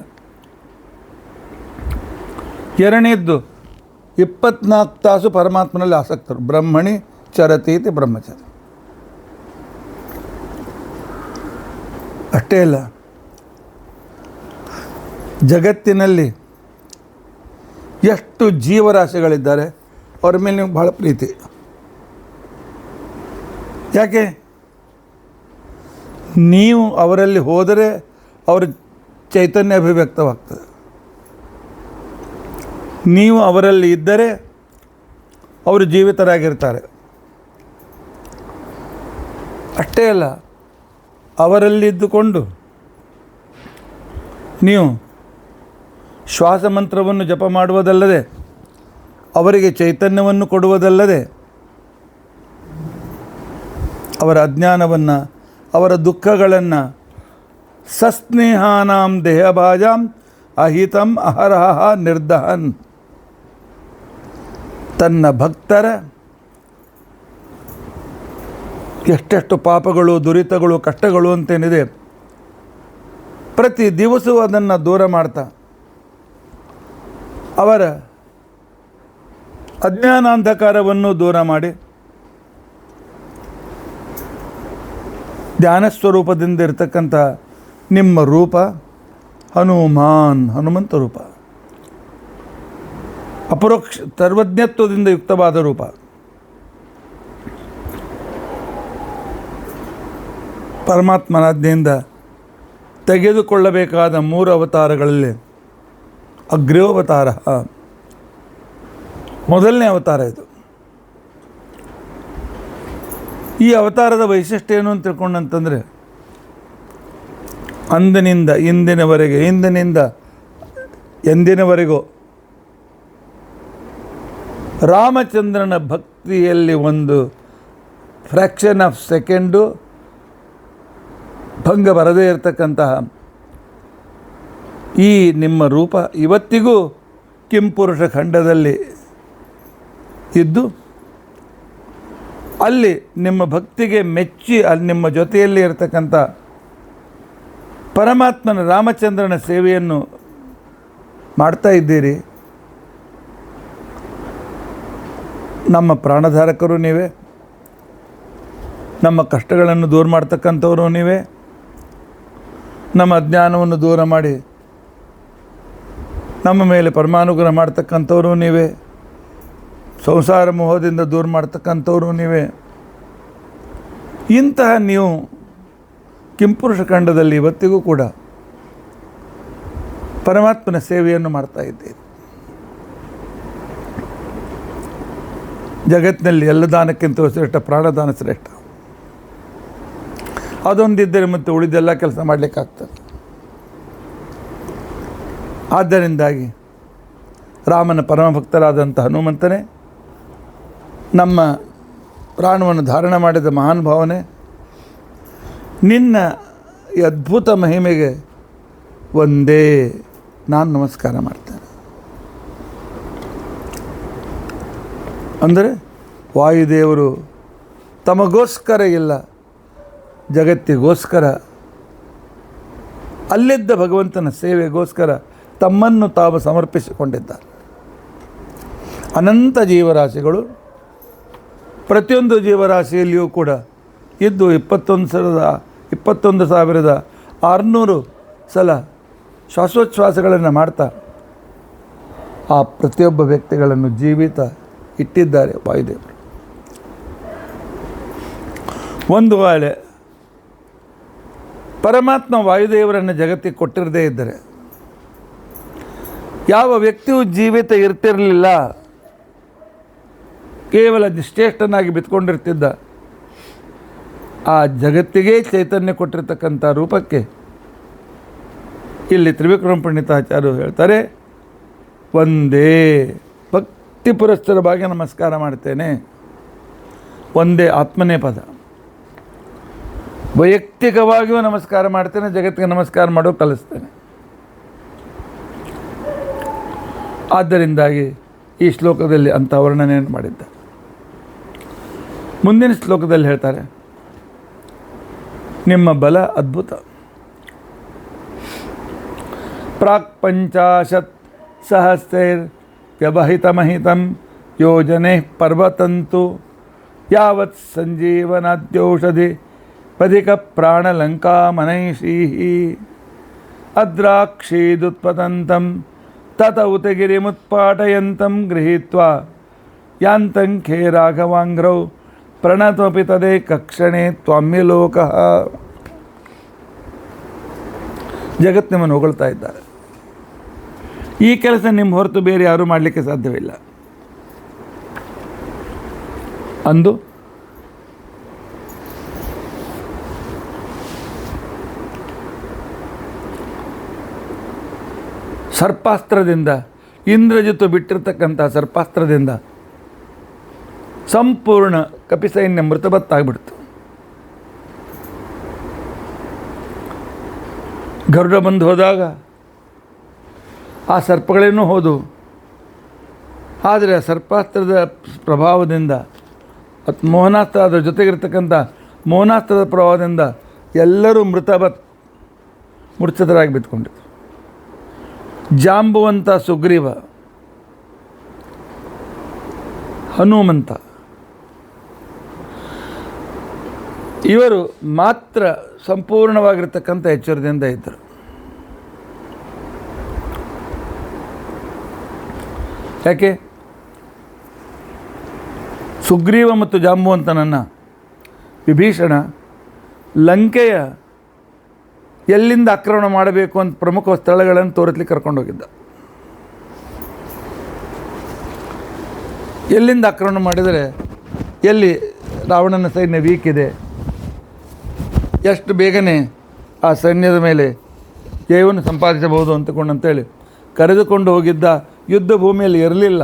ಎರಡನೇದ್ದು 24 ತಾಸು ಪರಮಾತ್ಮನಲ್ಲಿ ಆಸಕ್ತರು. ಬ್ರಹ್ಮಣಿ ಚರತೀತಿ ಬ್ರಹ್ಮಚರ್ಯ. ಅಷ್ಟೇ ಅಲ್ಲ, ಜಗತ್ತಿನಲ್ಲಿ ಎಷ್ಟು ಜೀವರಾಶಿಗಳಿದ್ದಾರೆ ಅವ್ರ ಮೇಲೆ ನಿಮ್ಗೆ ಭಾಳ ಪ್ರೀತಿ. ಯಾಕೆ? ನೀವು ಅವರಲ್ಲಿ ಹೋದರೆ ಅವರ ಚೈತನ್ಯ ಅಭಿವ್ಯಕ್ತವಾಗ್ತದೆ. ನೀವು ಅವರಲ್ಲಿ ಇದ್ದರೆ ಅವರು ಜೀವಿತರಾಗಿರ್ತಾರೆ. ಅಷ್ಟೇ ಅಲ್ಲ, ಅವರಲ್ಲಿದ್ದುಕೊಂಡು ನೀವು ಶ್ವಾಸ ಮಂತ್ರವನ್ನು ಜಪ ಮಾಡುವುದಲ್ಲದೆ, ಅವರಿಗೆ ಚೈತನ್ಯವನ್ನು ಕೊಡುವುದಲ್ಲದೆ, ಅವರ ಅಜ್ಞಾನವನ್ನು, ಅವರ ದುಃಖಗಳನ್ನು ಸಸ್ನೇಹಾನಾಂ ದೇಹಭಾಜಾಂ ಅಹಿತಂ ಅಹರಹ ನಿರ್ದಹನ್, ತನ್ನ ಭಕ್ತರ ಎಷ್ಟೆಷ್ಟು ಪಾಪಗಳು, ದುರಿತಗಳು, ಕಷ್ಟಗಳು ಅಂತೇನಿದೆ, ಪ್ರತಿ ದಿವಸವೂ ಅದನ್ನು ದೂರ ಮಾಡ್ತಾ ಅವರ ಅಜ್ಞಾನಾಂಧಕಾರವನ್ನು ದೂರ ಮಾಡಿ ಧ್ಯಾನ ಸ್ವರೂಪದಿಂದ ಇರತಕ್ಕಂಥ ನಿಮ್ಮ ರೂಪ ಹನುಮಂತ ರೂಪ, ಅಪರೋಕ್ಷ ಸರ್ವಜ್ಞತ್ವದಿಂದ ಯುಕ್ತವಾದ ರೂಪ. ಪರಮಾತ್ಮನಾಜ್ಞೆಯಿಂದ ತೆಗೆದುಕೊಳ್ಳಬೇಕಾದ 3 ಅವತಾರಗಳಲ್ಲಿ ಅಗ್ರ್ಯೋವತಾರ ಮೊದಲನೇ ಅವತಾರ ಇದು. ಈ ಅವತಾರದ ವೈಶಿಷ್ಟ್ಯ ಏನು ಅಂತ ತಿಳ್ಕೊಂಡಂತಂದರೆ, ಅಂದಿನಿಂದ ಇಂದಿನವರೆಗೆ, ಇಂದಿನಿಂದ ಎಂದಿನವರೆಗೂ ರಾಮಚಂದ್ರನ ಭಕ್ತಿಯಲ್ಲಿ ಒಂದು ಫ್ರ್ಯಾಕ್ಷನ್ ಆಫ್ ಸೆಕೆಂಡು ಭಂಗ ಬರದೇ ಇರತಕ್ಕಂತಹ ಈ ನಿಮ್ಮ ರೂಪ ಇವತ್ತಿಗೂ ಕಿಂಪುರುಷ ಖಂಡದಲ್ಲಿ ಇದ್ದು, ಅಲ್ಲಿ ನಿಮ್ಮ ಭಕ್ತಿಗೆ ಮೆಚ್ಚಿ ಅಲ್ಲಿ ನಿಮ್ಮ ಜೊತೆಯಲ್ಲಿ ಇರತಕ್ಕಂಥ ಪರಮಾತ್ಮನ ರಾಮಚಂದ್ರನ ಸೇವೆಯನ್ನು ಮಾಡ್ತಾ ಇದ್ದೀರಿ. ನಮ್ಮ ಪ್ರಾಣಧಾರಕರು ನೀವೇ, ನಮ್ಮ ಕಷ್ಟಗಳನ್ನು ದೂರ ಮಾಡ್ತಕ್ಕಂಥವರು ನೀವೇ, ನಮ್ಮ ಅಜ್ಞಾನವನ್ನು ದೂರ ಮಾಡಿ ನಮ್ಮ ಮೇಲೆ ಪರಮಾನುಗ್ರಹ ಮಾಡ್ತಕ್ಕಂಥವರು ನೀವೇ, ಸಂಸಾರ ಮೋಹದಿಂದ ದೂರ ಮಾಡ್ತಕ್ಕಂಥವರು ನೀವೇ. ಇಂತಹ ನೀವು ಕಿಂಪುರುಷ ಖಂಡದಲ್ಲಿ ಇವತ್ತಿಗೂ ಕೂಡ ಪರಮಾತ್ಮನ ಸೇವೆಯನ್ನು ಮಾಡ್ತಾ ಇದ್ದೀರಿ. ಜಗತ್ತಿನಲ್ಲಿ ಎಲ್ಲ ದಾನಕ್ಕಿಂತ ಶ್ರೇಷ್ಠ ಪ್ರಾಣದಾನ ಶ್ರೇಷ್ಠ. ಅದೊಂದಿದ್ದರೆ ಮತ್ತು ಉಳಿದೆಲ್ಲ ಕೆಲಸ ಮಾಡಲಿಕ್ಕಾಗ್ತದೆ. ಆದ್ದರಿಂದಾಗಿ ರಾಮನ ಪರಮಭಕ್ತರಾದಂಥ ಹನುಮಂತನೇ ನಮ್ಮ ಪ್ರಾಣವನ್ನು ಧಾರಣ ಮಾಡಿದ ಮಹಾನುಭಾವನೆ, ನಿನ್ನ ಈ ಅದ್ಭುತ ಮಹಿಮೆಗೆ ಒಂದೇ ನಾನು ನಮಸ್ಕಾರ ಮಾಡ್ತೇನೆ. ಅಂದರೆ ವಾಯುದೇವರು ತಮಗೋಸ್ಕರ ಇಲ್ಲ, ಜಗತ್ತಿಗೋಸ್ಕರ, ಅಲ್ಲಿದ್ದ ಭಗವಂತನ ಸೇವೆಗೋಸ್ಕರ ತಮ್ಮನ್ನು ತಾವು ಸಮರ್ಪಿಸಿಕೊಂಡಿದ್ದಾರೆ. ಅನಂತ ಜೀವರಾಶಿಗಳು, ಪ್ರತಿಯೊಂದು ಜೀವರಾಶಿಯಲ್ಲಿಯೂ ಕೂಡ ಇದ್ದು 21,600 ಸಲ ಶ್ವಾಸೋಚ್ಛ್ವಾಸಗಳನ್ನು ಮಾಡ್ತಾ ಆ ಪ್ರತಿಯೊಬ್ಬ ವ್ಯಕ್ತಿಗಳನ್ನು ಜೀವಿತ ಇಟ್ಟಿದ್ದಾರೆ ವಾಯುದೇವರು. ಒಂದು ವೇಳೆ ಪರಮಾತ್ಮ ವಾಯುದೇವರನ್ನು ಜಗತ್ತಿಗೆ ಕೊಟ್ಟಿರದೇ ಇದ್ದರೆ ಯಾವ ವ್ಯಕ್ತಿಯೂ ಜೀವಿತ ಇರ್ತಿರಲಿಲ್ಲ, ಕೇವಲ ನಿಶ್ಚೇಷ್ಟನಾಗಿ ಬಿತ್ಕೊಂಡಿರ್ತಿದ್ದ. ಆ ಜಗತ್ತಿಗೆ ಚೈತನ್ಯ ಕೊಟ್ಟಿರ್ತಕ್ಕಂಥ ರೂಪಕ್ಕೆ ಇಲ್ಲಿ ತ್ರಿವಿಕ್ರಮ ಪಂಡಿತಾಚಾರ್ಯರು ಹೇಳ್ತಾರೆ, ಒಂದೇ ಭಕ್ತಿ ಪುರಸ್ಸರವಾಗಿ ನಮಸ್ಕಾರ ಮಾಡ್ತೇನೆ. ಒಂದೇ ಆತ್ಮನೇ ಪದ. ವೈಯಕ್ತಿಕವಾಗಿಯೂ ನಮಸ್ಕಾರ ಮಾಡ್ತೇನೆ, ಜಗತ್ತಿಗೆ ನಮಸ್ಕಾರ ಮಾಡೋ ಕಲಿಸ್ತೇನೆ. ಆದ್ದರಿಂದಾಗಿ ಈ ಶ್ಲೋಕದಲ್ಲಿ ಅಂಥ ವರ್ಣನೆಯನ್ನು ಮಾಡಿದ್ದ. ಮುಂದಿನ ಶ್ಲೋಕದಲ್ಲಿ ಹೇಳ್ತಾರೆ, ನಿಮ್ಮ ಬಲ ಅದ್ಭುತ. ಪ್ರಾಕ್ 50 ಸಹಸ್ರೈರ್ ವ್ಯವಹಿತಮಹಿತಂ ಯೋಜನೆ ಪರ್ವತಂತು ಯಾವತ್ ಸಂಜೀವನಾದ್ಯೌಷಧಿ ಪದಿಕ ಪ್ರಾಣಲಂಕಾಮನೈಷೀ ಅದ್ರಾಕ್ಷೀದುತ್ಪತಂತಂ ತತ ಉತಗಿರಿಮುತ್ಪಾಟಯಂತಂ ಗೃಹೀತ್ವಾ ಯಾಂತಂಖೇ ರಾಘವಾಂಗ್ರೌ ಪ್ರಣತಮಪಿ ತದೇ ಕಕ್ಷಣೆ ತ್ವಾಮ್ಯಲೋಕಃ. ಜಗತ್ ನಿಮ್ಮನ್ನು ಹೊಗಳ್ತಾ ಇದ್ದಾರೆ. ಈ ಕೆಲಸ ನಿಮ್ಮ ಹೊರತು ಬೇರೆ ಯಾರೂ ಮಾಡಲಿಕ್ಕೆ ಸಾಧ್ಯವಿಲ್ಲ. ಅಂದು ಸರ್ಪಾಸ್ತ್ರದಿಂದ, ಇಂದ್ರಜಿತು ಬಿಟ್ಟಿರ್ತಕ್ಕಂಥ ಸರ್ಪಾಸ್ತ್ರದಿಂದ ಸಂಪೂರ್ಣ ಕಪಿಸೈನ್ಯ ಮೃತಬತ್ತಾಗ್ಬಿಡ್ತು. ಗರುಡ ಬಂದು ಹೋದಾಗ ಆ ಸರ್ಪಗಳೇನೂ ಹೋದು. ಆದರೆ ಆ ಸರ್ಪಾಸ್ತ್ರದ ಪ್ರಭಾವದಿಂದ, ಮೋಹನಾಸ್ತ್ರ ಅದರ ಜೊತೆಗಿರ್ತಕ್ಕಂಥ ಮೋಹನಾಸ್ತ್ರದ ಪ್ರಭಾವದಿಂದ ಎಲ್ಲರೂ ಮೂರ್ಛಿತರಾಗಿ ಬಿದ್ದುಕೊಂಡಿದ್ರು. ಜಾಂಬುವಂತ, ಸುಗ್ರೀವ, ಹನುಮಂತ ಇವರು ಮಾತ್ರ ಸಂಪೂರ್ಣವಾಗಿರ್ತಕ್ಕಂಥ ಎಚ್ಚರದಿಂದ ಇದ್ದರು. ಯಾಕೆ? ಸುಗ್ರೀವ ಮತ್ತು ಜಾಂಬುವಂತನನ್ನು ವಿಭೀಷಣ ಲಂಕೆಯ ಎಲ್ಲಿಂದ ಆಕ್ರಮಣ ಮಾಡಬೇಕು ಅಂತ ಪ್ರಮುಖ ಸ್ಥಳಗಳನ್ನು ತೋರಿಸ್ಲಿಕ್ಕೆ ಕರ್ಕೊಂಡೋಗಿದ್ದ. ಎಲ್ಲಿಂದ ಆಕ್ರಮಣ ಮಾಡಿದರೆ ಎಲ್ಲಿ ರಾವಣನ ಸೈನ್ಯ ವೀಕ್ ಇದೆ, ಎಷ್ಟು ಬೇಗನೆ ಆ ಸೈನ್ಯದ ಮೇಲೆ ಜಯವನ್ನು ಸಂಪಾದಿಸಬಹುದು ಅಂತೇಳಿ ಕರೆದುಕೊಂಡು ಹೋಗಿದ್ದ. ಯುದ್ಧ ಭೂಮಿಯಲ್ಲಿ ಇರಲಿಲ್ಲ.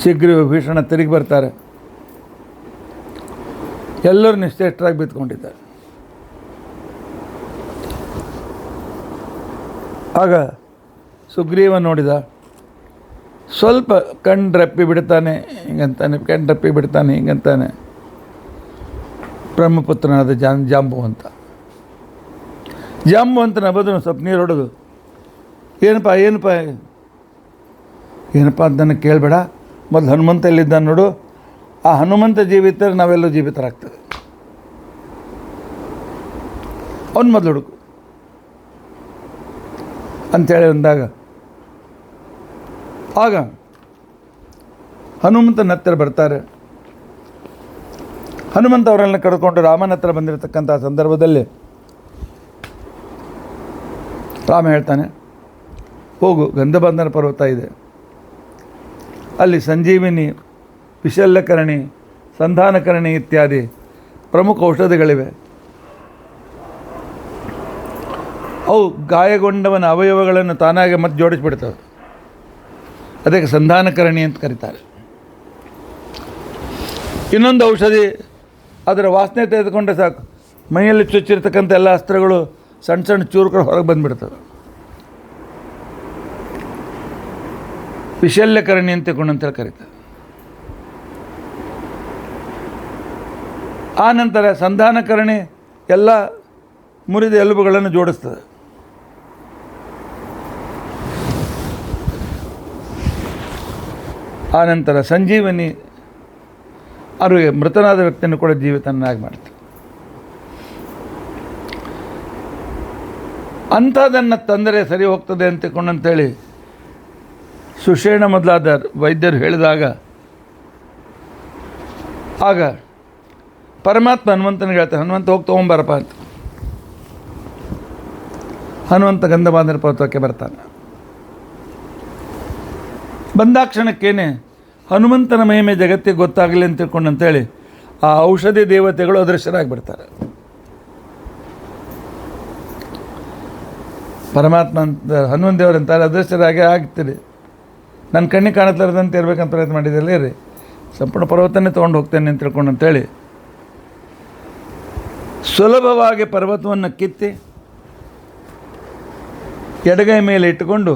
ಶೀಘ್ರ ಭೀಷಣ ತಿರುಗಿ ಬರ್ತಾರೆ. ಎಲ್ಲರೂ ನಿಶ್ಚೇಷ್ಟರಾಗಿ ಬಿತ್ಕೊಂಡಿದ್ದಾರೆ. ಆಗ ಸುಗ್ರೀವ ನೋಡಿದ, ಸ್ವಲ್ಪ ಕಣ್ರಪ್ಪಿ ಬಿಡ್ತಾನೆ, ಹಿಂಗಂತಾನೆ, ಕಣ್ರಪ್ಪಿ ಬಿಡ್ತಾನೆ, ಹಿಂಗಂತಾನೆ. ಬ್ರಹ್ಮಪುತ್ರನಾದ ಜಾಂಬುವಂತ ಬದಲು ಸ್ವಲ್ಪ ನೀರು ಹೊಡೆದು, ಏನಪ್ಪ ಅಂತ ನನಗೆ ಕೇಳಬೇಡ, ಮೊದಲು ಹನುಮಂತ ಎಲ್ಲಿದ್ದ ನೋಡು, ಆ ಹನುಮಂತ ಜೀವಿತರೆ ನಾವೆಲ್ಲೂ ಜೀವಿತರಾಗ್ತದೆ, ಅವನು ಮೊದಲು ಹುಡುಕು ಅಂಥೇಳಿ ಅಂದಾಗ, ಆಗ ಹನುಮಂತನ ಹತ್ತಿರ ಬರ್ತಾರೆ. ಹನುಮಂತ ಅವರನ್ನು ಕರೆದುಕೊಂಡು ರಾಮನ ಹತ್ರ ಬಂದಿರತಕ್ಕಂಥ ಸಂದರ್ಭದಲ್ಲಿ ರಾಮ ಹೇಳ್ತಾನೆ, ಹೋಗು, ಗಂಧಬಂಧನ ಪರ್ವತ ಇದೆ, ಅಲ್ಲಿ ಸಂಜೀವಿನಿ, ವಿಶಲ್ಯಕರಣಿ, ಸಂಧಾನಕರಣಿ ಇತ್ಯಾದಿ ಪ್ರಮುಖ ಔಷಧಿಗಳಿವೆ. ಅವು ಗಾಯಗೊಂಡವನ ಅವಯವಗಳನ್ನು ತಾನಾಗೆ ಮತ್ತೆ ಜೋಡಿಸಿಬಿಡ್ತವೆ. ಅದಕ್ಕೆ ಸಂಧಾನಕರಣಿ ಅಂತ ಕರೀತಾರೆ. ಇನ್ನೊಂದು ಔಷಧಿ ಅದರ ವಾಸನೆ ತೆಗೆದುಕೊಂಡ್ರೆ ಸಾಕು, ಮೈಯಲ್ಲಿ ಚುಚ್ಚಿರ್ತಕ್ಕಂಥ ಎಲ್ಲ ಅಸ್ತ್ರಗಳು ಸಣ್ಣ ಸಣ್ಣ ಚೂರುಗಳು ಹೊರಗೆ ಬಂದುಬಿಡ್ತವೆ. ವಿಶಲ್ಯಕರಣಿ ಅಂತೇಳಿ ಕರೀತಾರೆ. ಆ ನಂತರ ಸಂಧಾನಕರಣಿ ಎಲ್ಲ ಮುರಿದ ಎಲುಬುಗಳನ್ನು ಜೋಡಿಸ್ತದೆ. ಆ ನಂತರ ಸಂಜೀವನಿ ಅವರಿಗೆ ಮೃತನಾದ ವ್ಯಕ್ತಿಯನ್ನು ಕೂಡ ಜೀವಿತನಾಗಿ ಮಾಡ್ತಾರೆ. ಅಂಥದ್ದನ್ನು ತಂದರೆ ಸರಿ ಹೋಗ್ತದೆ ಅಂತೇಳಿ ಸುಷೇಣ ಮೊದಲಾದ ವೈದ್ಯರು ಹೇಳಿದಾಗ ಆಗ ಪರಮಾತ್ಮ ಹನುಮಂತನಿಗೆ ಹೇಳ್ತಾರೆ, ಹನುಮಂತ ಹೋಗಿ ತೊಗೊಂಬರಪ್ಪ ಅಂತ. ಹನುಮಂತ ಗಂಧಮಾದನ ಪರ್ವತಕ್ಕೆ ಬರ್ತಾನೆ. ಬಂದಾಕ್ಷಣಕ್ಕೇನೆ ಹನುಮಂತನ ಮಹಿಮೆ ಜಗತ್ತಿಗೆ ಗೊತ್ತಾಗಲಿ ಅಂತ ತಿಳ್ಕೊಂಡಂತೇಳಿ ಆ ಔಷಧಿ ದೇವತೆಗಳು ಅದೃಶ್ಯರಾಗಿಬಿಡ್ತಾರೆ. ಪರಮಾತ್ಮ ಅಂತ ಹನುಮಂತ ದೇವರಂತಾರೆ, ಅದೃಶ್ಯರಾಗಿ ಆಗ್ತೀರಿ, ನನ್ನ ಕಣ್ಣಿಗೆ ಕಾಣತ್ಲಾರದಂತೆ ಇರ್ಬೇಕಂತ ಪ್ರಯತ್ನ ಮಾಡಿದ್ರಲ್ಲ ರೀ, ಸಂಪೂರ್ಣ ಪರ್ವತನೇ ತೊಗೊಂಡು ಹೋಗ್ತೇನೆ ಅಂತ ತಿಳ್ಕೊಂಡಂತೇಳಿ ಸುಲಭವಾಗಿ ಪರ್ವತವನ್ನು ಕಿತ್ತಿ ಎಡಗೈ ಮೇಲೆ ಇಟ್ಟುಕೊಂಡು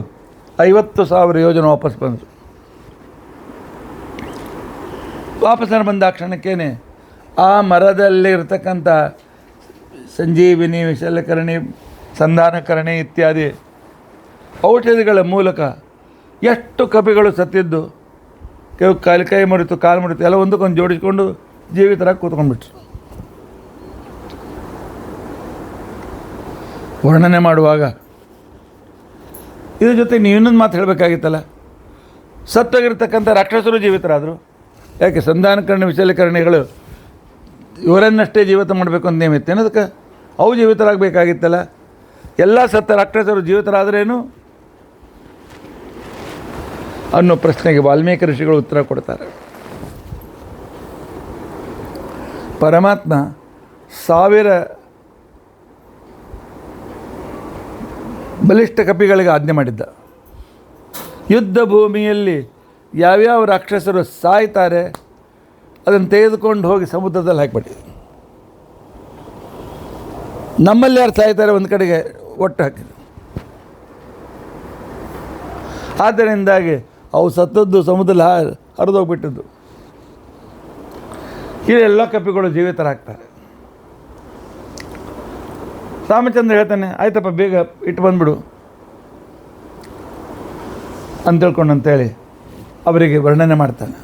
50,000 ಯೋಜನೆ ವಾಪಸ್ ಬಂದರು. ವಾಪಸ್ಸನ್ನು ಬಂದ ಕ್ಷಣಕ್ಕೇನೆ ಆ ಮರದಲ್ಲಿರ್ತಕ್ಕಂಥ ಸಂಜೀವಿನಿ, ವಿಶಲ್ಯಕರಣಿ, ಸಂಧಾನಕರಣಿ ಇತ್ಯಾದಿ ಔಷಧಿಗಳ ಮೂಲಕ ಎಷ್ಟು ಕಪಿಗಳು ಸತ್ತಿದ್ದು, ಕೆಲವು ಕೈ ಮುರಿತು, ಕಾಲು ಮುರಿತು, ಎಲ್ಲ ಒಂದಕ್ಕೊಂದು ಜೋಡಿಸಿಕೊಂಡು ಜೀವಿತರಾಗಿ ಕೂತ್ಕೊಂಡ್ಬಿಟ್ರು. ವರ್ಣನೆ ಮಾಡುವಾಗ ಇದ್ರ ಜೊತೆ ನೀವು ಇನ್ನೊಂದು ಮಾತು ಹೇಳಬೇಕಾಗಿತ್ತಲ್ಲ, ಸತ್ತೋಗಿರ್ತಕ್ಕಂಥ ರಾಕ್ಷಸರು ಜೀವಿತರಾದರು. ಯಾಕೆ ಸಂಧಾನಕರಣಿ, ವಿಶಲ್ಯಕರಣಿಗಳು ಇವರನ್ನಷ್ಟೇ ಜೀವಿತ ಮಾಡಬೇಕು ಅಂತ ನೇಮಿತ್ತೆ ಅನ್ನೋದಕ್ಕೆ ಅವು ಜೀವಿತರಾಗಬೇಕಾಗಿತ್ತಲ್ಲ. ಎಲ್ಲ ಸತ್ತ ರಾಕ್ಷಸರು ಜೀವಿತರಾದ್ರೇನು ಅನ್ನೋ ಪ್ರಶ್ನೆಗೆ ವಾಲ್ಮೀಕಿ ಋಷಿಗಳು ಉತ್ತರ ಕೊಡ್ತಾರೆ. ಪರಮಾತ್ಮ 1000 ಬಲಿಷ್ಠ ಕಪಿಗಳಿಗೆ ಆಜ್ಞೆ ಮಾಡಿದ್ದ, ಯುದ್ಧ ಭೂಮಿಯಲ್ಲಿ ಯಾವ್ಯಾವ ರಾಕ್ಷಸರು ಸಾಯ್ತಾರೆ ಅದನ್ನು ತೆಗೆದುಕೊಂಡು ಹೋಗಿ ಸಮುದ್ರದಲ್ಲಿ ಹಾಕಿಬಿಡಿ. ನಮ್ಮಲ್ಲಿ ಯಾರು ಸಾಯ್ತಾರೆ ಒಂದು ಕಡೆಗೆ ಒಟ್ಟು ಹಾಕಿದ್ರು. ಆದ್ದರಿಂದಾಗಿ ಅವು ಸತ್ತದ್ದು ಸಮುದ್ರದಲ್ಲಿ ಹರಿದೋಗ್ಬಿಟ್ಟಿದ್ದು. ಇವೆಲ್ಲ ಕಪಿಗಳು ಜೀವಿತರಾಗ್ತಾರೆ. ರಾಮಚಂದ್ರ ಹೇಳ್ತಾನೆ, ಆಯ್ತಪ್ಪ ಬೇಗ ಇಟ್ಟು ಬಂದುಬಿಡು ಅಂತೇಳಿ ಅವರಿಗೆ ವರ್ಣನೆ ಮಾಡ್ತಾನೆ.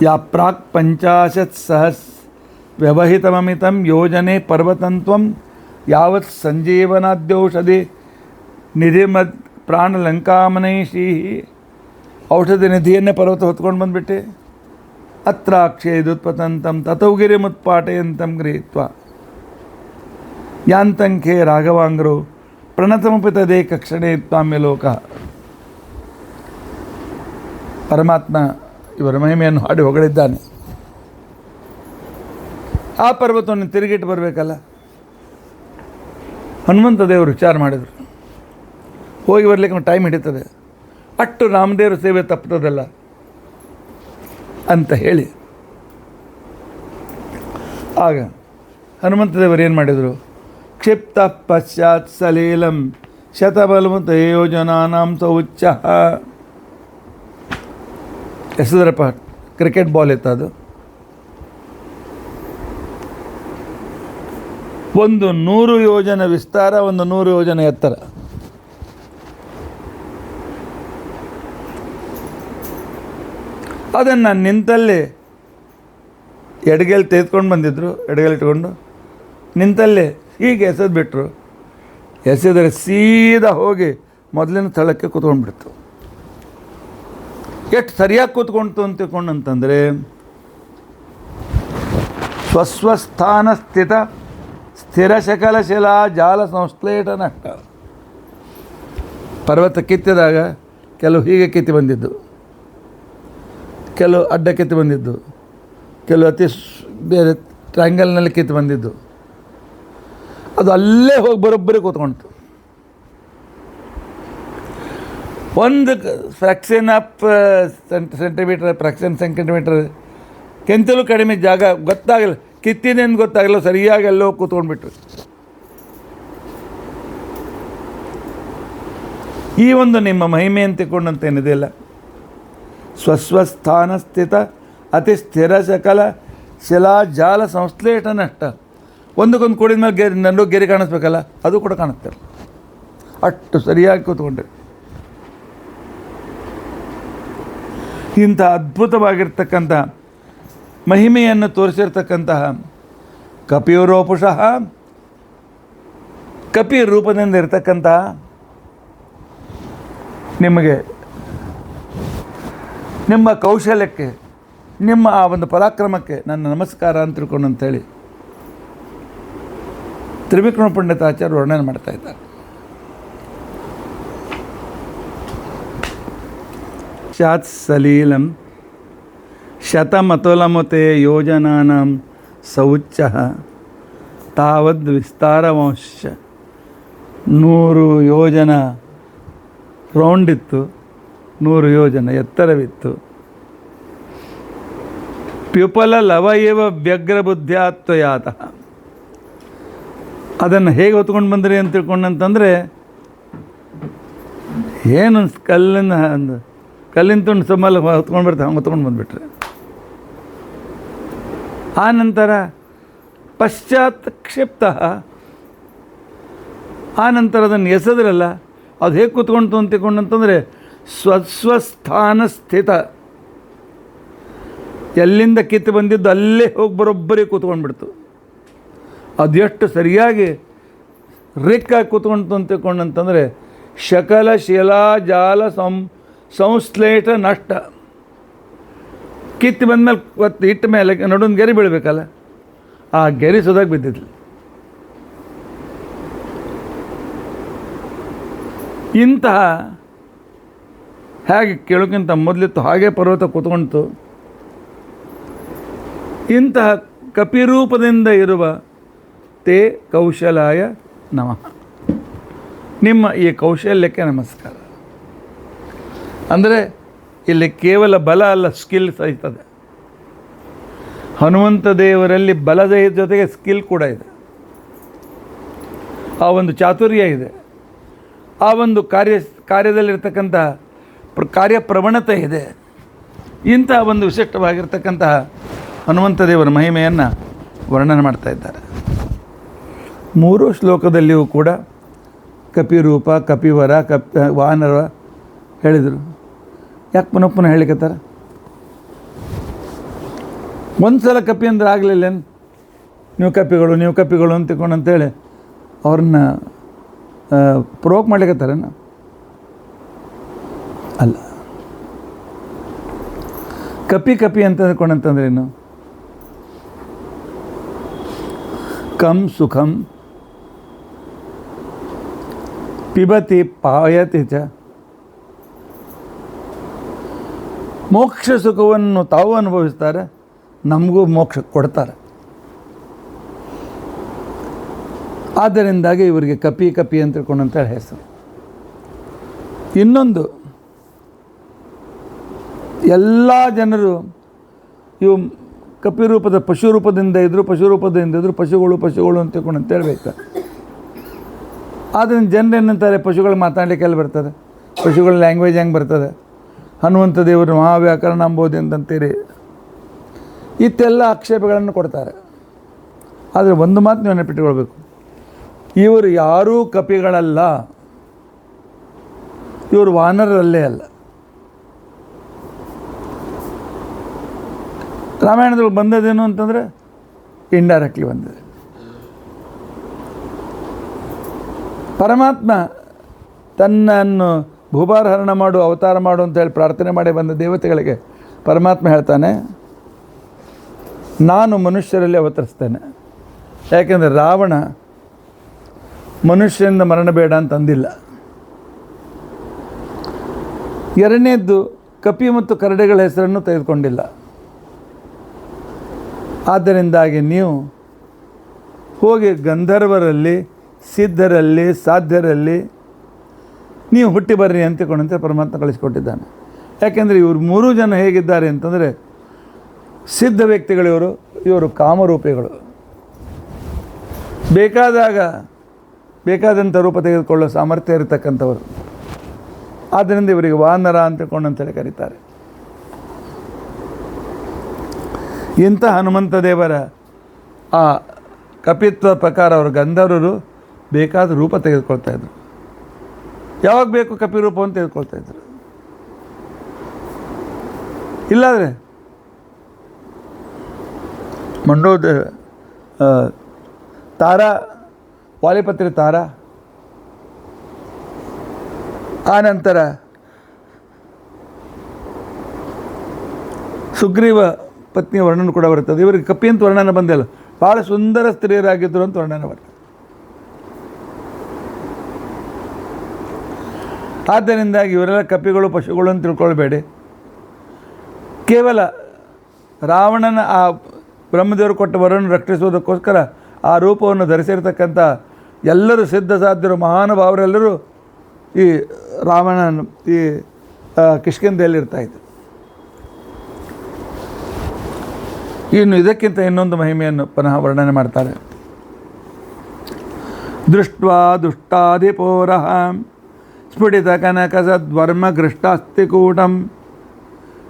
ಯಾ ಪ್ರಾಕ್ 50 ಸಹಸ್ ವ್ಯವಹಿತಮಮಿತಂ ಯೋಜನೆ ಪರ್ವತಂತ್ವಂ ಯಾವತ್ ಸಂಜೀವನಾದ್ಯೌಷಧಿ ನಿಧಿಮದ್ ಪ್ರಾಣಲಂಕಾಮನೈಷಿ. ಔಷಧಿ ನಿಧಿಯನ್ನೇ ಪರ್ವತ ಹೊತ್ಕೊಂಡು ಬಂದುಬಿಟ್ಟೆ. ಅತ್ರಾಕ್ಷೇದುತ್ಪತಂತಂ ತಥೌಗಿರಿ ಮುತ್ಪಾಟಯಂತಂ ಗೃಹೀತ್ವ ಯಾಂತಂಖೇ ರಾಘವಾಂಗ್ರು ಪ್ರಣತಮಪಿತದೇ ಕಕ್ಷಣೆ ತ್ವಾಮ್ಯ ಲೋಕ. ಪರಮಾತ್ಮ ಇವರ ಮಹಿಮೆಯನ್ನು ಹಾಡಿ ಹೊಗಳಿದ್ದಾನೆ. ಆ ಪರ್ವತವನ್ನು ತಿರುಗಿಟ್ಟು ಬರಬೇಕಲ್ಲ. ಹನುಮಂತ ದೇವರು ವಿಚಾರ ಮಾಡಿದರು, ಹೋಗಿ ಬರಲಿಕ್ಕೆ ಟೈಮ್ ಹಿಡಿತದೆ, ಅಷ್ಟು ರಾಮದೇವರ ಸೇವೆ ತಪ್ಪುತ್ತದಲ್ಲ ಅಂತ ಹೇಳಿ ಆಗ ಹನುಮಂತ ದೇವರು ಏನು ಮಾಡಿದರು, ಕ್ಷಿಪ್ತ ಪಶ್ಚಾತ್ ಸಲೀಲಂ ಶತಬಲಮುತ ಯೋಜನಾನಾಂ ಸೌಚ್ಛ. ಎಸೆದ್ರಪ್ಪ, ಕ್ರಿಕೆಟ್ ಬಾಲ್ ಇತ್ತು ಅದು. ಒಂದು 100 ಯೋಜನೆ ವಿಸ್ತಾರ, ಒಂದು 100 ಯೋಜನೆ ಎತ್ತರ. ಅದನ್ನು ನಿಂತಲ್ಲಿ ಎಡಗೈಲಿ ತೆಗೆದುಕೊಂಡು ಬಂದಿದ್ದರು, ಎಡಗೈಲಿ ಇಟ್ಕೊಂಡು ನಿಂತಲ್ಲೇ ಹೀಗೆ ಎಸೆದ್ಬಿಟ್ರು. ಎಸೆದರೆ ಸೀದಾ ಹೋಗಿ ಮೊದಲಿನ ಸ್ಥಳಕ್ಕೆ ಕೂತ್ಕೊಂಡ್ಬಿಡ್ತು. ಎಷ್ಟು ಸರಿಯಾಗಿ ಕೂತ್ಕೊಂತು ಅಂತ ತಿಳ್ಕೊಂಡಂತಂದರೆ, ಸ್ವಸ್ವಸ್ಥಾನ ಸ್ಥಿತ ಸ್ಥಿರ ಶಕಲ ಶಿಲಾ ಜಾಲ ಸಂಶ್ಲೇಷ ನಷ್ಟ. ಪರ್ವತ ಕಿತ್ತಿದಾಗ ಕೆಲವು ಹೀಗೆ ಕಿತ್ತಿ ಬಂದಿದ್ದು, ಕೆಲವು ಅಡ್ಡ ಕಿತ್ತು ಬಂದಿದ್ದು, ಕೆಲವು ಅತಿ ಬೇರೆ ಟ್ರ್ಯಾಂಗಲ್ನಲ್ಲಿ ಕಿತ್ತು ಬಂದಿದ್ದು. ಅದು ಅಲ್ಲೇ ಹೋಗಿ ಬರೋಬ್ಬರಿ ಕೂತ್ಕೊಳ್ತು. ಒಂದು ಫ್ರ್ಯಾಕ್ಷನ್ ಆಫ್ ಸೆಂಟಿಮೀಟರ್ ಕೆಂತಲೂ ಕಡಿಮೆ ಜಾಗ ಗೊತ್ತಾಗಲ್ಲ, ಕಿತ್ತಿದೆ ಅಂತ ಗೊತ್ತಾಗಲ್ಲ, ಸರಿಯಾಗಿ ಎಲ್ಲೋ ಕೂತ್ಕೊಂಡ್ಬಿಟ್ರು. ಈ ಒಂದು ನಿಮ್ಮ ಮಹಿಮೆ ಅಂತಿಕೊಂಡಂತೇನಿದೆಯಲ್ಲ, ಸ್ವಸ್ವಸ್ಥಾನ ಸ್ಥಿತ ಅತಿ ಸ್ಥಿರ ಸಕಲ ಶಿಲಾಜಾಲ ಸಂಶ್ಲೇಷ ನಷ್ಟ. ಒಂದಕ್ಕೊಂದು ಕೂಡಿದ ಮೇಲೆ ನನ್ನೂ ಗೆರೆ ಕಾಣಿಸ್ಬೇಕಲ್ಲ, ಅದು ಕೂಡ ಕಾಣುತ್ತೆ. ಅಷ್ಟು ಸರಿಯಾಗಿ ಕೂತ್ಕೊಂಡ್ರೆ ಇಂಥ ಅದ್ಭುತವಾಗಿರ್ತಕ್ಕಂಥ ಮಹಿಮೆಯನ್ನು ತೋರಿಸಿರ್ತಕ್ಕಂತಹ ಕಪಿಯೂರೋಪುಷಃ, ಕಪಿ ರೂಪದಿಂದ ಇರತಕ್ಕಂತಹ ನಿಮಗೆ ನಿಮ್ಮ ಕೌಶಲ್ಯಕ್ಕೆ, ನಿಮ್ಮ ಆ ಒಂದು ಪರಾಕ್ರಮಕ್ಕೆ ನನ್ನ ನಮಸ್ಕಾರ ಅಂತ ತಿಳ್ಕೊಂಡು ಅಂತೇಳಿ ತ್ರಿವಿಕ್ರಮ ಪಂಡಿತಾಚಾರ್ಯ ವರ್ಣನೆ ಮಾಡ್ತಾ ಇದ್ದಾರೆ. ಶಾತ್ ಸಲೀಲಂ ಶತಮತುಲಮತೆ ಯೋಜನಾನಾಂ ಸೌಚ್ಚ ತಾವದ್ ವಿಸ್ತಾರವಂಶ. 100 ಯೋಜನ ರೌಂಡಿತ್ತು, 100 ಯೋಜನ ಎತ್ತರವಿತ್ತು. ಪ್ಯುಪಲ ಲವ ಏವ ವ್ಯಗ್ರ ಬುದ್ಧ್ಯಾತ್ವಯಾತ. ಅದನ್ನು ಹೇಗೆ ಹೊತ್ಕೊಂಡು ಬಂದ್ರಿ ಅಂತ ತಿಳ್ಕೊಂಡಂತಂದರೆ, ಏನು ಕಲ್ಲಿನ ತುಂಡು ಸಮ್ಮಲ್ಲಿ ಹೊತ್ಕೊಂಡು ಬರ್ತಾರೆ, ಹಂಗೆ ಹೊತ್ಕೊಂಡು ಬಂದುಬಿಟ್ರೆ. ಆ ನಂತರ ಪಶ್ಚಾತ್ ಕ್ಷಿಪ್ತ, ಆ ನಂತರ ಅದನ್ನು ಎಸೆದ್ರಲ್ಲ, ಅದು ಹೇಗೆ ಕೂತ್ಕೊಂತು ಅಂತ ತಿಳ್ಕೊಂಡಂತಂದರೆ ಸ್ವಸ್ವಸ್ಥಾನ ಸ್ಥಿತ, ಎಲ್ಲಿಂದ ಕಿತ್ತು ಬಂದಿದ್ದು ಅಲ್ಲೇ ಹೋಗಿ ಬರೋಬ್ಬರಿ ಕೂತ್ಕೊಂಡ್ಬಿಡ್ತು. ಅದು ಎಷ್ಟು ಸರಿಯಾಗಿ ರಿಕ್ಕಾಗಿ ಕೂತ್ಕೊಂತು ಅಂತ ತಿಳ್ಕೊಂಡಂತಂದರೆ ಶಕಲ ಶಿಲಾಜಾಲ ಸಂಶ್ಲೇಷ ನಷ್ಟ. ಕಿತ್ತು ಬಂದಮೇಲೆ ಇಟ್ಟ ಮೇಲೆ ನಡುವಿನ ಗೆರೆ ಬೀಳಬೇಕಲ್ಲ, ಆ ಗೆರೆ ಸುಧಾಗಿ ಬಿದ್ದಿದ್ಲು. ಇಂತಹ ಹೇಗೆ ಕೇಳೋಕ್ಕಿಂತ ಮೊದಲಿತ್ತು ಹಾಗೆ ಪರ್ವತ ಕೂತ್ಕೊಳ್ತು. ಇಂತಹ ಕಪಿರೂಪದಿಂದ ಇರುವ ತೇ ಕೌಶಲಾಯ ನಮಃ. ನಿಮ್ಮ ಈ ಕೌಶಲ್ಯಕ್ಕೆ ನಮಸ್ಕಾರ. ಅಂದರೆ ಇಲ್ಲಿ ಕೇವಲ ಬಲ ಅಲ್ಲ, ಸ್ಕಿಲ್ ಸಹಿತದೆ. ಹನುಮಂತ ದೇವರಲ್ಲಿ ಬಲದ ಜೊತೆಗೆ ಸ್ಕಿಲ್ ಕೂಡ ಇದೆ, ಆ ಒಂದು ಚಾತುರ್ಯ ಇದೆ, ಆ ಒಂದು ಕಾರ್ಯದಲ್ಲಿರ್ತಕ್ಕಂಥ ಕಾರ್ಯಪ್ರವಣತೆ ಇದೆ. ಇಂತಹ ಒಂದು ವಿಶಿಷ್ಟವಾಗಿರ್ತಕ್ಕಂತಹ ಹನುಮಂತ ದೇವರ ಮಹಿಮೆಯನ್ನು ವರ್ಣನೆ ಮಾಡ್ತಾ ಇದ್ದಾರೆ. 3 ಶ್ಲೋಕದಲ್ಲಿಯೂ ಕೂಡ ಕಪಿರೂಪ, ಕಪಿವರ, ವಾನರ ಹೇಳಿದರು. ಯಾಕೆ ಪುನಃ ಹೇಳಿಕತ್ತಾರ? ಒಂದು ಸಲ ಕಪಿ ಅಂದ್ರೆ ಆಗಲಿಲ್ಲೇನು? ನೀವು ಕಪಿಗಳು ಅಂತ ತಿಳ್ಕೊಂಡು ಅಂತೇಳಿ ಅವ್ರನ್ನ ಪ್ರವೋಕ್ ಮಾಡ್ಲಿಕತ್ತಾರೇನು? ಅಲ್ಲ. ಕಪಿ ಅಂತ ಅಂದ್ಕೊಂಡಂತಂದ್ರೇನು? ಕಂ ಸುಖಂ ಪಿಬತಿ ಪಾಯತಿ ಚ. ಮೋಕ್ಷ ಸುಖವನ್ನು ತಾವು ಅನುಭವಿಸ್ತಾರೆ, ನಮಗೂ ಮೋಕ್ಷ ಕೊಡ್ತಾರೆ. ಆದ್ದರಿಂದಾಗಿ ಇವರಿಗೆ ಕಪಿ ಅಂತ ತಿಳ್ಕೊಂಡಂತೇಳಿ ಹೆಸರು. ಇನ್ನೊಂದು, ಎಲ್ಲ ಜನರು ಇವು ಕಪಿರೂಪದ ಪಶುರೂಪದಿಂದ ಇದ್ದರು, ಪಶುಗಳು ಅಂತ ತಿಳ್ಕೊಂಡು ಅಂತ ಹೇಳ್ಬೇಕು. ಆದ್ದರಿಂದ ಜನರು ಏನಂತಾರೆ, ಪಶುಗಳು ಮಾತಾಡಲಿಕ್ಕೆ ಎಲ್ಲಿ ಬರ್ತದೆ, ಪಶುಗಳ ಲ್ಯಾಂಗ್ವೇಜ್ ಹೆಂಗೆ ಬರ್ತದೆ, ಹನುಮಂತ ದೇವರು ಮಹಾವ್ಯಾಕರಣ ಅಂಬೋದು ಅಂತಂತೀರಿ, ಇತ್ತೆಲ್ಲ ಆಕ್ಷೇಪಗಳನ್ನು ಕೊಡ್ತಾರೆ. ಆದರೆ ಒಂದು ಮಾತು ನೀವು ನೆನಪಿಟ್ಟುಕೊಳ್ಬೇಕು, ಇವರು ಯಾರೂ ಕಪಿಗಳಲ್ಲ, ಇವರು ವಾನರರಲ್ಲೇ ಅಲ್ಲ. ರಾಮಾಯಣದಲ್ಲಿ ಬಂದದೇನು ಅಂತಂದರೆ ಇಂಡೈರೆಕ್ಟ್ಲಿ ಬಂದಿದೆ. ಪರಮಾತ್ಮ ತನ್ನನ್ನು ಭೂಭಾರಹರಣ ಮಾಡು, ಅವತಾರ ಮಾಡು ಅಂತೇಳಿ ಪ್ರಾರ್ಥನೆ ಮಾಡಿ ಬಂದ ದೇವತೆಗಳಿಗೆ ಪರಮಾತ್ಮ ಹೇಳ್ತಾನೆ, ನಾನು ಮನುಷ್ಯರಲ್ಲಿ ಅವತರಿಸ್ತೇನೆ. ಯಾಕೆಂದರೆ ರಾವಣ ಮನುಷ್ಯರಿಂದ ಮರಣ ಬೇಡ ಅಂತಂದಿಲ್ಲ. ಎರಡನೇದ್ದು, ಕಪಿ ಮತ್ತು ಕರಡಿಗಳ ಹೆಸರನ್ನು ತೆಗೆದುಕೊಂಡಿಲ್ಲ. ಆದ್ದರಿಂದಾಗಿ ನೀವು ಹೋಗಿ ಗಂಧರ್ವರಲ್ಲಿ, ಸಿದ್ಧರಲ್ಲಿ, ಸಾಧ್ಯರಲ್ಲಿ ನೀವು ಹುಟ್ಟಿ ಬರ್ರಿ ಅಂತಿಕೊಂಡಂತೆ ಪರಮಾತ್ಮ ಕಳಿಸಿಕೊಟ್ಟಿದ್ದಾನೆ. ಯಾಕೆಂದರೆ ಇವರು 3 ಜನ ಹೇಗಿದ್ದಾರೆ ಅಂತಂದರೆ, ಸಿದ್ಧ ವ್ಯಕ್ತಿಗಳು ಇವರು ಕಾಮರೂಪಿಗಳು. ಬೇಕಾದಂಥ ರೂಪ ತೆಗೆದುಕೊಳ್ಳೋ ಸಾಮರ್ಥ್ಯ ಇರತಕ್ಕಂಥವರು. ಆದ್ದರಿಂದ ಇವರಿಗೆ ವಾನರ ಅಂತೇಳಿ ಕರೀತಾರೆ. ಇಂಥ ಹನುಮಂತ ದೇವರ ಆ ಕಪಿತ್ವ ಪ್ರಕಾರ ಅವರು ಗಂಧರ್ವರು ಬೇಕಾದ ರೂಪ ತೆಗೆದುಕೊಳ್ತಾಯಿದ್ರು. ಯಾವಾಗ ಬೇಕು ಕಪಿರೂಪವನ್ನು ತೆಗೆದುಕೊಳ್ತಾಯಿದ್ರು. ಇಲ್ಲಾದರೆ ಮಂಡೋದ ತಾರಾ, ವಾಲಿಪತ್ರಿ ತಾರಾ, ಆ ನಂತರ ಸುಗ್ರೀವ ಪತ್ನಿಯ ವರ್ಣನೆ ಕೂಡ ಬರ್ತದೆ. ಇವರಿಗೆ ಕಪಿ ಅಂತ ವರ್ಣನೆ ಬಂದಿಲ್ಲ, ಭಾಳ ಸುಂದರ ಸ್ತ್ರೀಯರಾಗಿದ್ದರು ಅಂತ ವರ್ಣನೆ ಬರ್ತದೆ. ಆದ್ದರಿಂದಾಗಿ ಇವರೆಲ್ಲ ಕಪಿಗಳು, ಪಶುಗಳು ಅಂತ ತಿಳ್ಕೊಳ್ಬೇಡಿ. ಕೇವಲ ರಾವಣನ ಆ ಬ್ರಹ್ಮದೇವರು ಕೊಟ್ಟ ವರವನ್ನು ರಕ್ಷಿಸುವುದಕ್ಕೋಸ್ಕರ ಆ ರೂಪವನ್ನು ಧರಿಸಿರ್ತಕ್ಕಂಥ ಎಲ್ಲರೂ ಸಿದ್ಧ ಸಾಧ್ಯರು, ಮಹಾನುಭಾವರೆಲ್ಲರೂ ಈ ರಾವಣನ ಈ ಕಿಷ್ಕಿಂಧೆಯಲ್ಲಿರ್ತಾಯಿದ್ರು. ಇನ್ನು ಇದಕ್ಕಿಂತ ಇನ್ನೊಂದು ಮಹಿಮೆಯನ್ನು ಪುನಃ ವರ್ಣನೆ ಮಾಡ್ತಾರೆ. ದೃಷ್ಟ್ವಾ ದುಷ್ಟಾಧಿಪೋರಃ ಸ್ಫುಟಿತ ಕನಕ ಸದ್ವರ್ಮ ಗೃಷ್ಟಾಸ್ತಿಕೂಟಂ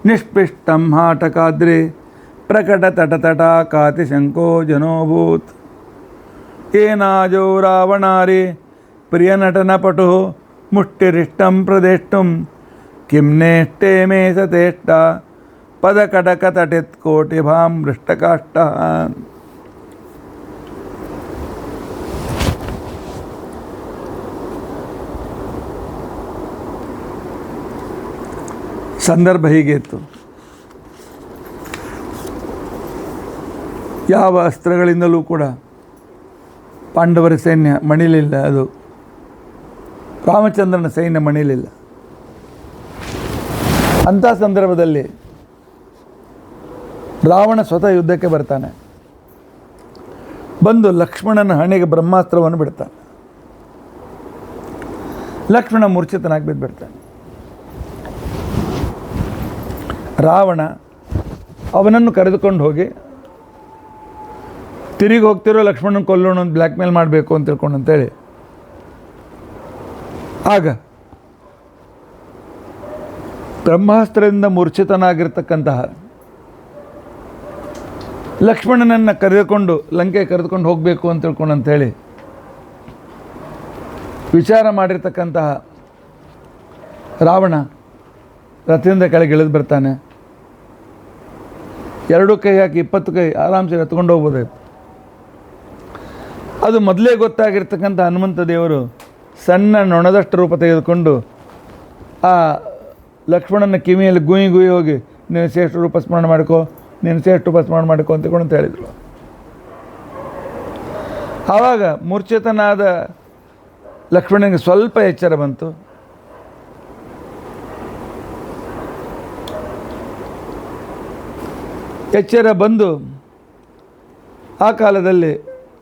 ನಿಷ್ಪಿಷ್ಟಂ ಹಾಟಕಾದ್ರಿ ಪ್ರಕಟ ತಟತಟ ಕಾತಿ ಶಂಕೋ ಜನೋಭೂತ್. ಏನಾಜೋ ರಾವಣಾರಿ ಪ್ರಿಯ ನಟನ ಪಟು ಮುಷ್ಟಿರಿಷ್ಟಂ ಪ್ರದೇಷ್ಟುಂ ಕಿಂ ನೇಷ್ಟೇ ಮೇ ಸತೇಷ್ಟ ಪದಕಟಕ ತಟಿತ್ ಕೋಟಿಭಾಂ ಮೃಷ್ಟಕಾಷ್ಟ. ಸಂದರ್ಭ ಹೀಗೆ ಇತ್ತು. ಯಾವ ಅಸ್ತ್ರಗಳಿಂದಲೂ ಕೂಡ ಪಾಂಡವರ ಸೈನ್ಯ ಮಣಿಲಿಲ್ಲ. ಅದು ರಾಮಚಂದ್ರನ ಸೈನ್ಯ ಮಣಿಲಿಲ್ಲ. ಅಂಥ ಸಂದರ್ಭದಲ್ಲಿ ರಾವಣ ಸ್ವತಃ ಯುದ್ಧಕ್ಕೆ ಬರ್ತಾನೆ. ಬಂದು ಲಕ್ಷ್ಮಣನ ಹಣೆಗೆ ಬ್ರಹ್ಮಾಸ್ತ್ರವನ್ನು ಬಿಡ್ತಾನೆ. ಲಕ್ಷ್ಮಣ ಮೂರ್ಛಿತನಾಗಿ ಬಿಡ್ತಾನೆ. ರಾವಣ ಅವನನ್ನು ಕರೆದುಕೊಂಡು ಹೋಗಿ ತಿರುಗಿ ಹೋಗ್ತಿರೋ ಲಕ್ಷ್ಮಣನ ಕೊಲ್ಲೋಣ ಅಂತ ಬ್ಲ್ಯಾಕ್ ಮೇಲ್ ಮಾಡಬೇಕು ಅಂತ ತಿಳ್ಕೊಂಡು ಅಂತೇಳಿ ಆಗ ಬ್ರಹ್ಮಾಸ್ತ್ರದಿಂದ ಮೂರ್ಛಿತನಾಗಿರ್ತಕ್ಕಂತಹ ಲಕ್ಷ್ಮಣನನ್ನು ಕರೆದುಕೊಂಡು ಲಂಕೆಗೆ ಕರೆದುಕೊಂಡು ಹೋಗಬೇಕು ಅಂತ ತಿಳ್ಕೊಂಡು ಅಂಥೇಳಿ ವಿಚಾರ ಮಾಡಿರ್ತಕ್ಕಂತಹ ರಾವಣ ರಥದಿಂದ ಕೆಳಗೆ ಇಳಿದು ಬರ್ತಾನೆ. 2 ಕೈ ಹಾಕಿ 20 ಕೈ ಆರಾಮ್ಸೆ ಎತ್ಕೊಂಡು ಹೋಗ್ಬೋದಾಯ್ತು. ಅದು ಮೊದಲೇ ಗೊತ್ತಾಗಿರ್ತಕ್ಕಂಥ ಹನುಮಂತ ದೇವರು ಸಣ್ಣ ನೊಣದಷ್ಟು ರೂಪ ತೆಗೆದುಕೊಂಡು ಆ ಲಕ್ಷ್ಮಣನ ಕಿವಿಯಲ್ಲಿ ಗುಯಿ ಹೋಗಿ ನೀನು ಶ್ರೇಷ್ಠ ರೂಪ ಸ್ಮರಣೆ ಮಾಡ್ಕೋ, ನೀನು ಶ್ರೇಷ್ಠ ರೂಪ ಸ್ಮರಣೆ ಮಾಡ್ಕೋ ಅಂತ ಹೇಳಿದರು. ಆವಾಗ ಮೂರ್ಛಿತನಾದ ಲಕ್ಷ್ಮಣನಿಗೆ ಸ್ವಲ್ಪ ಎಚ್ಚರ ಬಂತು. ಎಚ್ಚರ ಬಂದು ಆ ಕಾಲದಲ್ಲಿ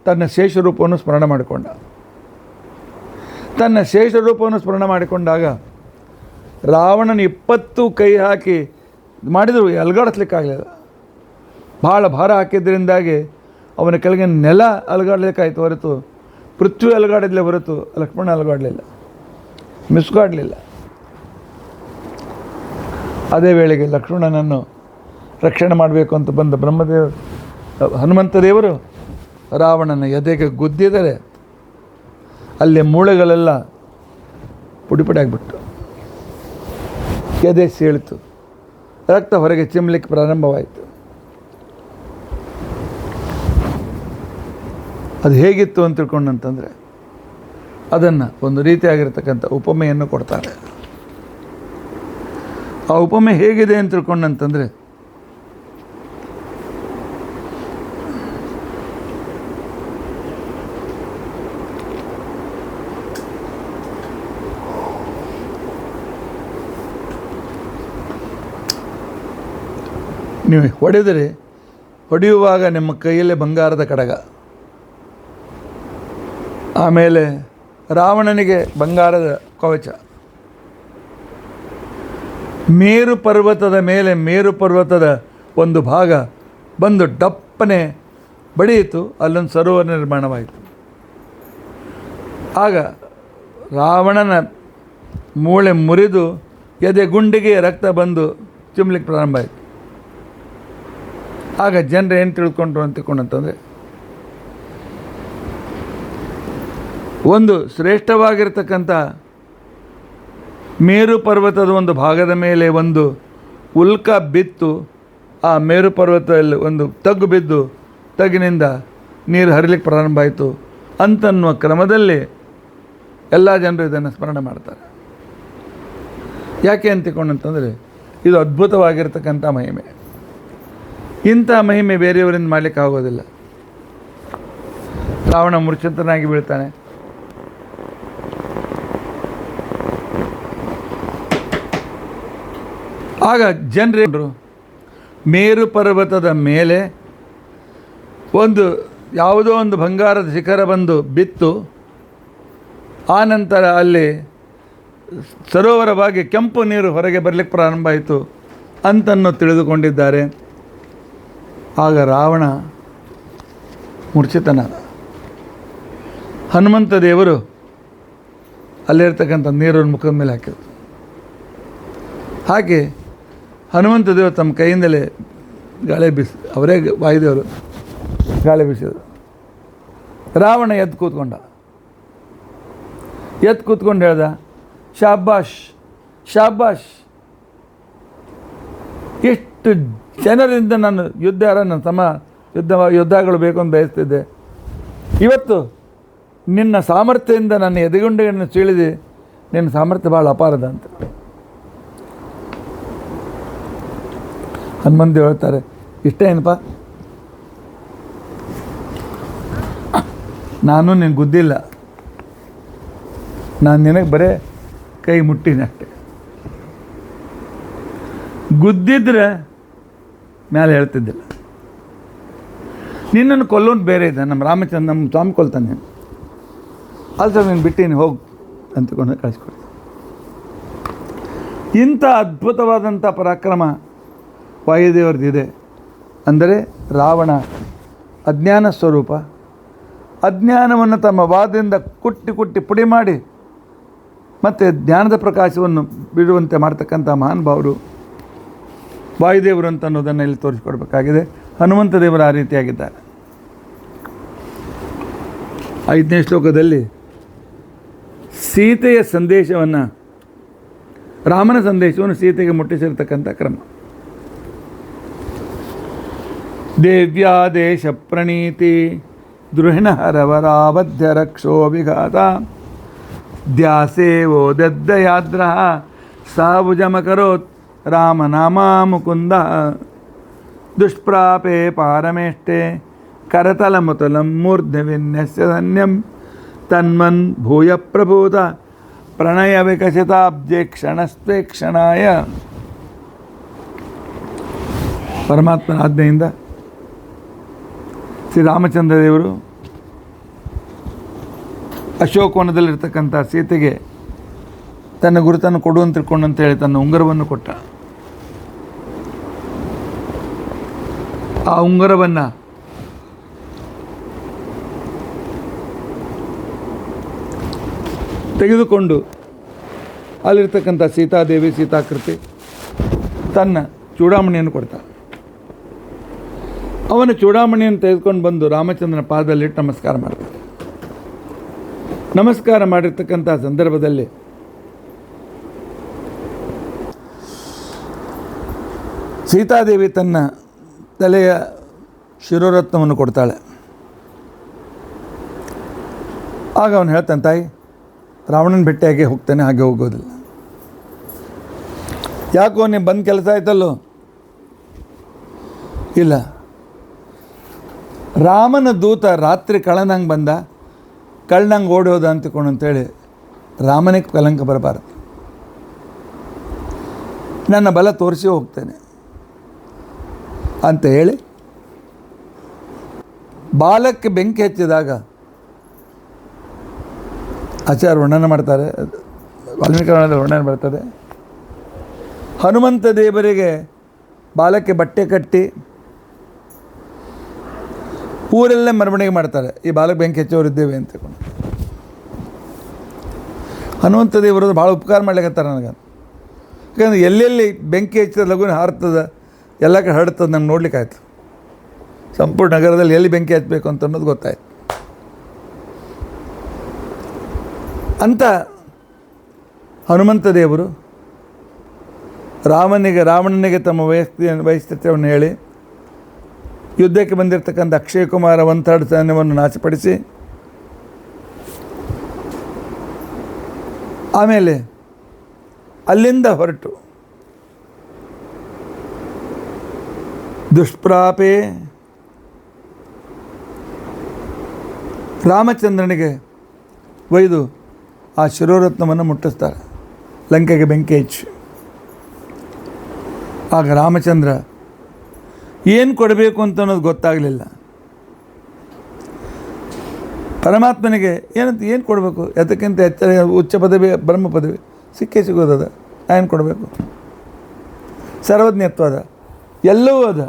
ತನ್ನ ಶೇಷರೂಪವನ್ನು ಸ್ಮರಣೆ ಮಾಡಿಕೊಂಡ. ತನ್ನ ಶೇಷರೂಪವನ್ನು ಸ್ಮರಣೆ ಮಾಡಿಕೊಂಡಾಗ ರಾವಣನ 20 ಕೈ ಹಾಕಿ ಮಾಡಿದರೂ ಅಲುಗಾಡಿಸ್ಲಿಕ್ಕಾಗಲಿಲ್ಲ. ಭಾಳ ಭಾರ ಹಾಕಿದ್ದರಿಂದಾಗಿ ಅವನ ಕೆಳಗೆ ನೆಲ ಅಲುಗಾಡ್ಲಿಕ್ಕಾಯ್ತು ಹೊರತು ಪೃಥ್ವಿ ಅಲುಗಾಡಿದ್ಲೇ ಹೊರತು ಲಕ್ಷ್ಮಣ ಅಲುಗಾಡಲಿಲ್ಲ, ಮಿಸ್ಗಾಡಲಿಲ್ಲ. ಅದೇ ವೇಳೆಗೆ ಲಕ್ಷ್ಮಣನನ್ನು ರಕ್ಷಣೆ ಮಾಡಬೇಕು ಅಂತ ಬಂದ ಹನುಮಂತ ದೇವರು ರಾವಣನ ಎದೆಗೆ ಗುದ್ದಿದರೆ ಅಲ್ಲಿ ಮೂಳೆಗಳೆಲ್ಲ ಪುಡಿ ಆಗಿಬಿಟ್ಟು ಎದೆ ಸೀಳಿತು. ರಕ್ತ ಹೊರಗೆ ಚಿಮ್ಮಲಿಕ್ಕೆ ಪ್ರಾರಂಭವಾಯಿತು. ಅದು ಹೇಗಿತ್ತು ಅಂತ ತಿಳ್ಕೊಂಡಂತಂದರೆ ಅದನ್ನು ಒಂದು ರೀತಿಯಾಗಿರ್ತಕ್ಕಂಥ ಉಪಮೆಯನ್ನು ಕೊಡ್ತಾರೆ. ಆ ಉಪಮೆ ಹೇಗಿದೆ ಅಂತ ತಿಳ್ಕೊಂಡಂತಂದರೆ ನೀವು ಹೊಡೆಯುವಾಗ ನಿಮ್ಮ ಕೈಯಲ್ಲೇ ಬಂಗಾರದ ಕಡಗ, ಆಮೇಲೆ ರಾವಣನಿಗೆ ಬಂಗಾರದ ಕವಚ, ಮೇರು ಪರ್ವತದ ಮೇಲೆ ಮೇರು ಪರ್ವತದ ಒಂದು ಭಾಗ ಬಂದು ಡಪ್ಪನೆ ಬಡಿಯಿತು, ಅಲ್ಲೊಂದು ಸರೋವರ ನಿರ್ಮಾಣವಾಯಿತು. ಆಗ ರಾವಣನ ಮೂಳೆ ಮುರಿದು ಎದೆ ಗುಂಡಿಗೆ ರಕ್ತ ಬಂದು ಚಿಮ್ಲಿಕ್ಕೆ ಪ್ರಾರಂಭ ಆಯಿತು. ಆಗ ಜನರು ಏನು ತಿಳ್ಕೊಂಡ್ರು ಅಂತಂದರೆ, ಒಂದು ಶ್ರೇಷ್ಠವಾಗಿರ್ತಕ್ಕಂಥ ಮೇರು ಪರ್ವತದ ಒಂದು ಭಾಗದ ಮೇಲೆ ಒಂದು ಉಲ್ಕ ಬಿತ್ತು. ಆ ಮೇರು ಪರ್ವತದಲ್ಲಿ ಒಂದು ತಗ್ಗು ಬಿದ್ದು ತಗ್ಗಿನಿಂದ ನೀರು ಹರಿಲಿಕ್ಕೆ ಪ್ರಾರಂಭ ಆಯಿತು ಅಂತನ್ನುವ ಕ್ರಮದಲ್ಲಿ ಎಲ್ಲ ಜನರು ಇದನ್ನು ಸ್ಮರಣೆ ಮಾಡ್ತಾರೆ. ಯಾಕೆ ಅಂತಕೊಂಡಂತಂದರೆ ಇದು ಅದ್ಭುತವಾಗಿರ್ತಕ್ಕಂಥ ಮಹಿಮೆ. ಇಂಥ ಮಹಿಮೆ ಬೇರೆಯವರಿಂದ ಮಾಡಲಿಕ್ಕೆ ಆಗೋದಿಲ್ಲ. ರಾವಣ ಮೂರ್ಛಿತನಾಗಿ ಬೀಳ್ತಾನೆ. ಆಗ ಜನರು ಮೇರು ಪರ್ವತದ ಮೇಲೆ ಯಾವುದೋ ಒಂದು ಬಂಗಾರದ ಶಿಖರ ಬಂದು ಬಿತ್ತು. ಆನಂತರ ಅಲ್ಲಿ ಸರೋವರವಾಗಿ ಕೆಂಪು ನೀರು ಹೊರಗೆ ಬರಲಿಕ್ಕೆ ಪ್ರಾರಂಭ ಆಯಿತು ಅಂತನ್ನು ತಿಳಿದುಕೊಂಡಿದ್ದಾರೆ. ಆಗ ರಾವಣ ಮೂರ್ಛಿತನಾದ. ಹನುಮಂತ ದೇವರು ಅಲ್ಲಿರ್ತಕ್ಕಂಥ ನೀರನ್ನು ಮುಖದ ಮೇಲೆ ಹಾಕಿದರು. ಹಾಗೆ ಹನುಮಂತ ದೇವರು ತಮ್ಮ ಕೈಯಿಂದಲೇ ಗಾಳಿ ಬೀಸಿ, ಅವರೇ ವಾಯುದೇವರು ಗಾಳಿ ಬೀಸಿದರು. ರಾವಣ ಎದ್ದು ಕೂತ್ಕೊಂಡು ಹೇಳ್ದ, ಶಾಬಾಷ್ ಶಾಬಾಷ್, ಎಷ್ಟು ಜನರಿಂದ ನಾನು ಯುದ್ಧಗಳು ಬೇಕು ಅಂತ ಬಯಸ್ತಿದ್ದೆ. ಇವತ್ತು ನಿನ್ನ ಸಾಮರ್ಥ್ಯದಿಂದ ನನ್ನ ಎದೆಗುಂಡಿಯನ್ನು ಸೀಳಿದೆ. ನಿನ್ನ ಸಾಮರ್ಥ್ಯ ಭಾಳ ಅಪಾರದ ಅಂತ ಹನುಮಂತ ಹೇಳ್ತಾರೆ. ಇಷ್ಟೇ ಏನಪ್ಪ, ನಾನು ನಿನಗೆ ಗುದ್ದಿಲ್ಲ, ನಾನು ನಿನಗೆ ಬರೇ ಕೈ ಮುಟ್ಟಿನಿ ಅಷ್ಟೆ. ಗುದ್ದಿದ್ರೆ ಮೇಲೆ ಹೇಳ್ತಿದ್ದಿಲ್ಲ. ನಿನ್ನನ್ನು ಕೊಲ್ಲೋನು ಬೇರೆ ಇದೆ, ನಮ್ಮ ರಾಮಚಂದ್ರ ನಮ್ಮ ಸ್ವಾಮಿ ಕೊಲ್ತಾನೆ, ಅಲ್ಲಿ ಸರ್ ನೀನು ಬಿಟ್ಟೀನಿ ಹೋಗು ಅಂತಕೊಂಡು ಕಳಿಸ್ಕೊಡ್ತೀನಿ. ಇಂಥ ಅದ್ಭುತವಾದಂಥ ಪರಾಕ್ರಮ ವಾಯುದೇವರದಿದೆ. ಅಂದರೆ ರಾವಣ ಅಜ್ಞಾನ ಸ್ವರೂಪ. ಅಜ್ಞಾನವನ್ನು ತಮ್ಮ ವಾದದಿಂದ ಕುಟ್ಟಿ ಪುಡಿ ಮಾಡಿ ಮತ್ತು ಜ್ಞಾನದ ಪ್ರಕಾಶವನ್ನು ಬಿಡುವಂತೆ ಮಾಡ್ತಕ್ಕಂಥ ಮಹಾನುಭಾವರು ವಾಯುದೇವರು ಅಂತ ಅನ್ನೋದನ್ನು ಇಲ್ಲಿ ತೋರಿಸಿಕೊಡ್ಬೇಕಾಗಿದೆ. ಹನುಮಂತ ದೇವರು ಆ ರೀತಿಯಾಗಿದ್ದಾರೆ. 5ನೇ ಶ್ಲೋಕದಲ್ಲಿ ಸೀತೆಯ ಸಂದೇಶವನ್ನು, ರಾಮನ ಸಂದೇಶವನ್ನು ಸೀತೆಗೆ ಮುಟ್ಟಿಸಿರ್ತಕ್ಕಂಥ ಕ್ರಮ. ದೇವ್ಯಾದೇಶ ಪ್ರಣೀತಿ ದ್ರುಹಿಣ ಹರವರಾಬದ್ಧ ರಕ್ಷೋ ವಿಘಾತ ದ್ಯಾಸೇವೋ ದದ್ದಯಾದ್ರ ಸಾವುಜಮಕರೋತ್ ರಾಮನಾಮಾ ಮುಕುಂದ ದುಷ್ಪ್ರಾಪೆ ಪಾರಮೇಷ್ಟೆ ಕರತಲಮುತಲಂ ಮೂರ್ಧ್ನವಿನ್ಯಸ್ಯ ಧನ್ಯಂ ತನ್ಮನ್ ಭೂಯ ಪ್ರಭೂತ ಪ್ರಣಯ ವಿಕಸಿತಾಬ್ಜೆ ಕ್ಷಣಸ್ವೇಕ್ಷಣಾಯ. ಪರಮಾತ್ಮನ ಆಜ್ಞೆಯಿಂದ ಶ್ರೀರಾಮಚಂದ್ರ ದೇವರು ಅಶೋಕವನದಲ್ಲಿರ್ತಕ್ಕಂಥ ಸೀತೆಗೆ ತನ್ನ ಗುರುತನ್ನು ಕೊಡು ಅಂತ ತಿಳ್ಕೊಂಡು ಅಂತೇಳಿ ತನ್ನ ಉಂಗುರವನ್ನು ಕೊಟ್ಟ. ಆ ಉಂಗುರವನ್ನು ತೆಗೆದುಕೊಂಡು ಅಲ್ಲಿರ್ತಕ್ಕಂಥ ಸೀತಾದೇವಿ ಸೀತಾಕೃತಿ ತನ್ನ ಚೂಡಾಮಣಿಯನ್ನು ಕೊಡ್ತಾನೆ. ಅವನ ಚೂಡಾಮಣಿಯನ್ನು ತೆಗೆದುಕೊಂಡು ಬಂದು ರಾಮಚಂದ್ರನ ಪಾದದಲ್ಲಿಟ್ಟು ನಮಸ್ಕಾರ ಮಾಡ್ತಾನೆ. ನಮಸ್ಕಾರ ಮಾಡಿರ್ತಕ್ಕಂಥ ಸಂದರ್ಭದಲ್ಲಿ ಸೀತಾದೇವಿ ತನ್ನ ತಲೆಯ ಶಿರೋರತ್ನವನ್ನು ಕೊಡ್ತಾಳೆ. ಆಗ ಅವನು ಹೇಳ್ತಾನೆ, ತಾಯಿ ರಾವಣನ ಭೇಟಿಯಾಗಿ ಹೋಗ್ತಾನೆ, ಹಾಗೆ ಹೋಗೋದಿಲ್ಲ. ಯಾಕೋ ನೀವು ಬಂದು ಕೆಲಸ ಆಯ್ತಲ್ಲೋ? ಇಲ್ಲ, ರಾಮನ ದೂತ ರಾತ್ರಿ ಕಳ್ಳನಂಗೆ ಬಂದ, ಕಳ್ಳನಂಗೆ ಓಡೋದ ಅಂತಕೊಂಡು ಅಂತೇಳಿ ರಾಮನಿಗೆ ಕಲಂಕ ಬರಬಾರದು. ನನ್ನ ಬಲ ತೋರಿಸಿ ಹೋಗ್ತೇನೆ ಅಂತ ಹೇಳಿ ಬಾಲಕ್ಕೆ ಬೆಂಕಿ ಹಚ್ಚಿದಾಗ ಆಚಾರ್ಯ ವರ್ಣನೆ ಮಾಡ್ತಾರೆ, ವಾಲ್ಮೀಕಿ ವರ್ಣನೆ ಬರ್ತದೆ. ಹನುಮಂತ ದೇವರಿಗೆ ಬಾಲಕ್ಕೆ ಬಟ್ಟೆ ಕಟ್ಟಿ ಊರೆಲ್ಲ ಮೆರವಣಿಗೆ ಮಾಡ್ತಾರೆ, ಈ ಬಾಲಕ ಬೆಂಕಿ ಹಚ್ಚೋರು ಇದ್ದೇವೆ ಅಂತ. ಹನುಮಂತ ದೇವರು ಭಾಳ ಉಪಕಾರ ಮಾಡ್ಲಿಕ್ಕತ್ತಾರೆ ನನಗೆ. ಯಾಕಂದ್ರೆ ಎಲ್ಲೆಲ್ಲಿ ಬೆಂಕಿ ಹಚ್ಚಿದ ಲಘುನ ಹಾರ್ತದ, ಎಲ್ಲ ಕಡೆ ಹರಡ್ತದೆ, ನಂಗೆ ನೋಡ್ಲಿಕ್ಕಾಯ್ತು. ಸಂಪೂರ್ಣ ನಗರದಲ್ಲಿ ಎಲ್ಲಿ ಬೆಂಕಿ ಹಚ್ಚಬೇಕು ಅಂತ ಅನ್ನೋದು ಗೊತ್ತಾಯ್ತು. ಅಂತ ಹನುಮಂತ ದೇವರು ರಾವಣನಿಗೆ ತಮ್ಮ ವೈಶಿಷ್ಟ್ಯವನ್ನು ಹೇಳಿ ಯುದ್ಧಕ್ಕೆ ಬಂದಿರತಕ್ಕಂಥ ಅಕ್ಷಯ ಕುಮಾರ 1/3 ಸೈನ್ಯವನ್ನು ನಾಶಪಡಿಸಿ ಆಮೇಲೆ ಅಲ್ಲಿಂದ ಹೊರಟು ದುಷ್ಪ್ರಾಪೆ ರಾಮಚಂದ್ರನಿಗೆ ಒಯ್ದು ಆ ಶಿರೋರತ್ನವನ್ನು ಮುಟ್ಟಿಸ್ತಾರೆ, ಲಂಕೆಗೆ ಬೆಂಕಿ ಹಚ್ಚಿ. ಆಗ ರಾಮಚಂದ್ರ ಏನು ಕೊಡಬೇಕು ಅಂತ ಅನ್ನೋದು ಗೊತ್ತಾಗಲಿಲ್ಲ. ಪರಮಾತ್ಮನಿಗೆ ಏನು ಕೊಡಬೇಕು, ಅದಕ್ಕಿಂತ ಎಚ್ಚರ ಉಚ್ಚ ಪದವಿ ಬ್ರಹ್ಮ ಪದವಿ ಸಿಕ್ಕೇ ಸಿಗೋದದ, ಏನು ಕೊಡಬೇಕು? ಸರ್ವಜ್ಞತ್ವ ಅದ, ಎಲ್ಲವೂ ಅದ.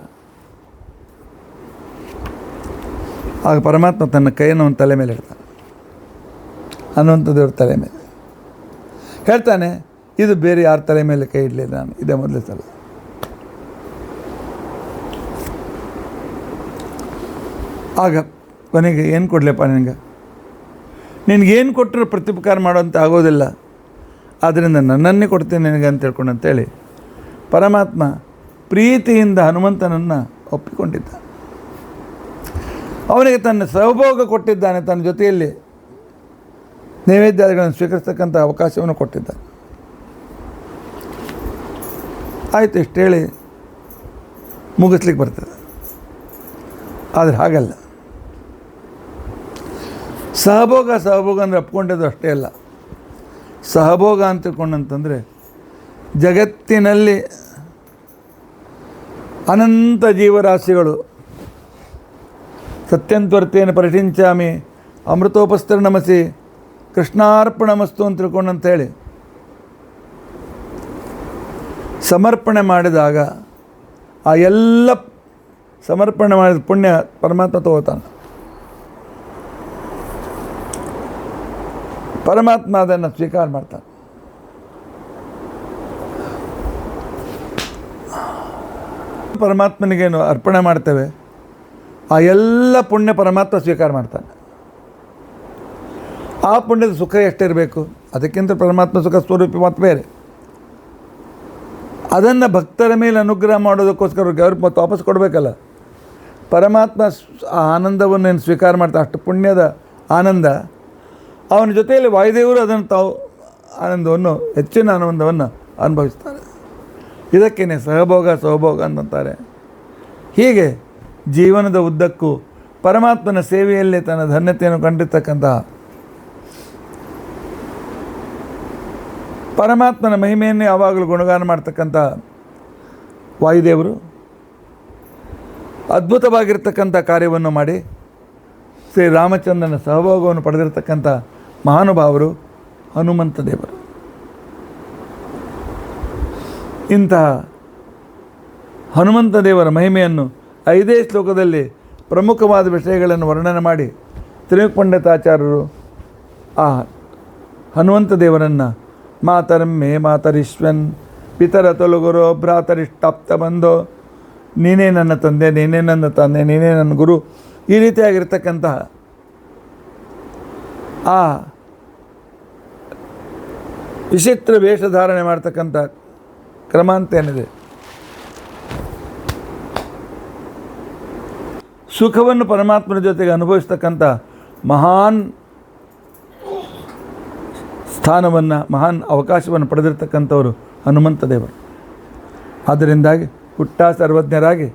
ಆಗ ಪರಮಾತ್ಮ ತನ್ನ ಕೈಯನ್ನು ಅವನ ತಲೆ ಮೇಲೆ ಇಡ್ತಾನೆ, ಹನುಮಂತದೇವ್ರ ತಲೆ ಮೇಲೆ ಹೇಳ್ತಾನೆ, ಇದು ಬೇರೆ ಯಾರ ತಲೆ ಮೇಲೆ ಕೈ ಇಡಲಿಲ್ಲ ನಾನು, ಇದೇ ಮೊದಲೇ ಸಲ. ಆಗ ಕೊನೆಗೆ ಏನು ಕೊಡಲಪ್ಪ ನಿನಗೇನು ಕೊಟ್ಟರು ಪ್ರತ್ಯುಪಕಾರ ಮಾಡೋಂಥ ಆಗೋದಿಲ್ಲ, ಆದ್ದರಿಂದ ನನ್ನನ್ನೇ ಕೊಡ್ತೇನೆ ನಿನಗೆ ಅಂತ ಹೇಳ್ಕೊಂಡು ಅಂತೇಳಿ ಪರಮಾತ್ಮ ಪ್ರೀತಿಯಿಂದ ಹನುಮಂತನನ್ನು ಒಪ್ಪಿಕೊಂಡಿದ್ದ. ಅವನಿಗೆ ತನ್ನ ಸಹಭೋಗ ಕೊಟ್ಟಿದ್ದಾನೆ, ತನ್ನ ಜೊತೆಯಲ್ಲಿ ನೈವೇದ್ಯಗಳನ್ನು ಸ್ವೀಕರಿಸ್ತಕ್ಕಂಥ ಅವಕಾಶವನ್ನು ಕೊಟ್ಟಿದ್ದಾನೆ. ಆಯಿತು, ಇಷ್ಟು ಹೇಳಿ ಮುಗಿಸ್ಲಿಕ್ಕೆ ಬರ್ತದೆ. ಆದರೆ ಹಾಗಲ್ಲ. ಸಹಭೋಗ ಅಂದರೆ ಒಪ್ಕೊಂಡಿದ್ದು ಅಷ್ಟೇ ಅಲ್ಲ. ಸಹಭೋಗ ಅಂತ ತಿಳ್ಕೊಂಡಂತಂದರೆ ಜಗತ್ತಿನಲ್ಲಿ ಅನಂತ ಜೀವರಾಶಿಗಳು ಸತ್ಯಂತ್ವರ್ತೇನ ಪರಿಶಿಂಚಾಮಿ ಅಮೃತೋಪಸ್ತರಣಮಸಿ ಕೃಷ್ಣಾರ್ಪಣಮಸ್ತು ಅಂತ ತಿಳ್ಕೊಂಡಂತೇಳಿ ಸಮರ್ಪಣೆ ಮಾಡಿದಾಗ ಆ ಎಲ್ಲ ಸಮರ್ಪಣೆ ಮಾಡಿದ ಪುಣ್ಯ ಪರಮಾತ್ಮ ತಗೋತಾನೆ. ಪರಮಾತ್ಮ ಅದನ್ನು ಸ್ವೀಕಾರ ಮಾಡ್ತಾನೆ. ಪರಮಾತ್ಮನಿಗೇನು ಅರ್ಪಣೆ ಮಾಡ್ತೇವೆ, ಆ ಎಲ್ಲ ಪುಣ್ಯ ಪರಮಾತ್ಮ ಸ್ವೀಕಾರ ಮಾಡ್ತಾನೆ. ಆ ಪುಣ್ಯದ ಸುಖ ಎಷ್ಟಿರಬೇಕು, ಅದಕ್ಕಿಂತ ಪರಮಾತ್ಮ ಸುಖ ಸ್ವರೂಪಿ ಮತ್ತು ಬೇರೆ. ಅದನ್ನು ಭಕ್ತರ ಮೇಲೆ ಅನುಗ್ರಹ ಮಾಡೋದಕ್ಕೋಸ್ಕರ ಅವ್ರಿಗೆ ಮತ್ತು ವಾಪಸ್ ಕೊಡಬೇಕಲ್ಲ. ಪರಮಾತ್ಮ ಆ ಆನಂದವನ್ನು ಏನು ಸ್ವೀಕಾರ ಮಾಡ್ತಾರೆ, ಅಷ್ಟು ಪುಣ್ಯದ ಆನಂದ. ಅವನ ಜೊತೆಯಲ್ಲಿ ವಾಯುದೇವರು ಅದನ್ನು ತಾವು ಆನಂದವನ್ನು, ಹೆಚ್ಚಿನ ಆನಂದವನ್ನು ಅನುಭವಿಸ್ತಾರೆ. ಇದಕ್ಕೇನೆ ಸಹಭೋಗ ಅಂತಾರೆ. ಹೀಗೆ ಜೀವನದ ಉದ್ದಕ್ಕೂ ಪರಮಾತ್ಮನ ಸೇವೆಯಲ್ಲೇ ತನ್ನ ಧನ್ಯತೆಯನ್ನು ಕಂಡಿರ್ತಕ್ಕಂತಹ, ಪರಮಾತ್ಮನ ಮಹಿಮೆಯನ್ನೇ ಯಾವಾಗಲೂ ಗುಣಗಾನ ಮಾಡ್ತಕ್ಕಂಥ ವಾಯುದೇವರು ಅದ್ಭುತವಾಗಿರ್ತಕ್ಕಂಥ ಕಾರ್ಯವನ್ನು ಮಾಡಿ ಶ್ರೀರಾಮಚಂದ್ರನ ಸಹಭೋಗವನ್ನು ಪಡೆದಿರತಕ್ಕಂಥ ಮಹಾನುಭಾವರು ಹನುಮಂತ ದೇವರು. ಇಂತಹ ಹನುಮಂತ ದೇವರ ಮಹಿಮೆಯನ್ನು 5 ಶ್ಲೋಕದಲ್ಲಿ ಪ್ರಮುಖವಾದ ವಿಷಯಗಳನ್ನು ವರ್ಣನೆ ಮಾಡಿ ತ್ರಿಪಂಡಿತಾಚಾರ್ಯರು ಆ ಹನುಮಂತ ದೇವರನ್ನು ಮಾತರಮ್ಮೆ ಮಾತರಿಶ್ವನ್ ಪಿತರ ತೊಲಗುರು ಭ್ರಾತರಿಷ್ಟಾಪ್ತ ಬಂಧೋ, ನೀನೇ ನನ್ನ ತಂದೆ, ನೀನೇ ನನ್ನ ತಂದೆ, ನೀನೇ ನನ್ನ ಗುರು, ಈ ರೀತಿಯಾಗಿರ್ತಕ್ಕಂತಹ ಆ ವಿಚಿತ್ರ ವೇಷಧಾರಣೆ ಮಾಡ್ತಕ್ಕಂಥ ಕ್ರಮ ಅಂತ ಏನಿದೆ, ಸುಖವನ್ನು ಪರಮಾತ್ಮನ ಜೊತೆಗೆ ಅನುಭವಿಸ್ತಕ್ಕಂಥ ಮಹಾನ್ ಸ್ಥಾನವನ್ನು, ಮಹಾನ್ ಅವಕಾಶವನ್ನು ಪಡೆದಿರ್ತಕ್ಕಂಥವರು ಹನುಮಂತ ದೇವರು. ಆದ್ದರಿಂದಾಗಿ ಹುಟ್ಟ ಸರ್ವಜ್ಞರಾಗಿ,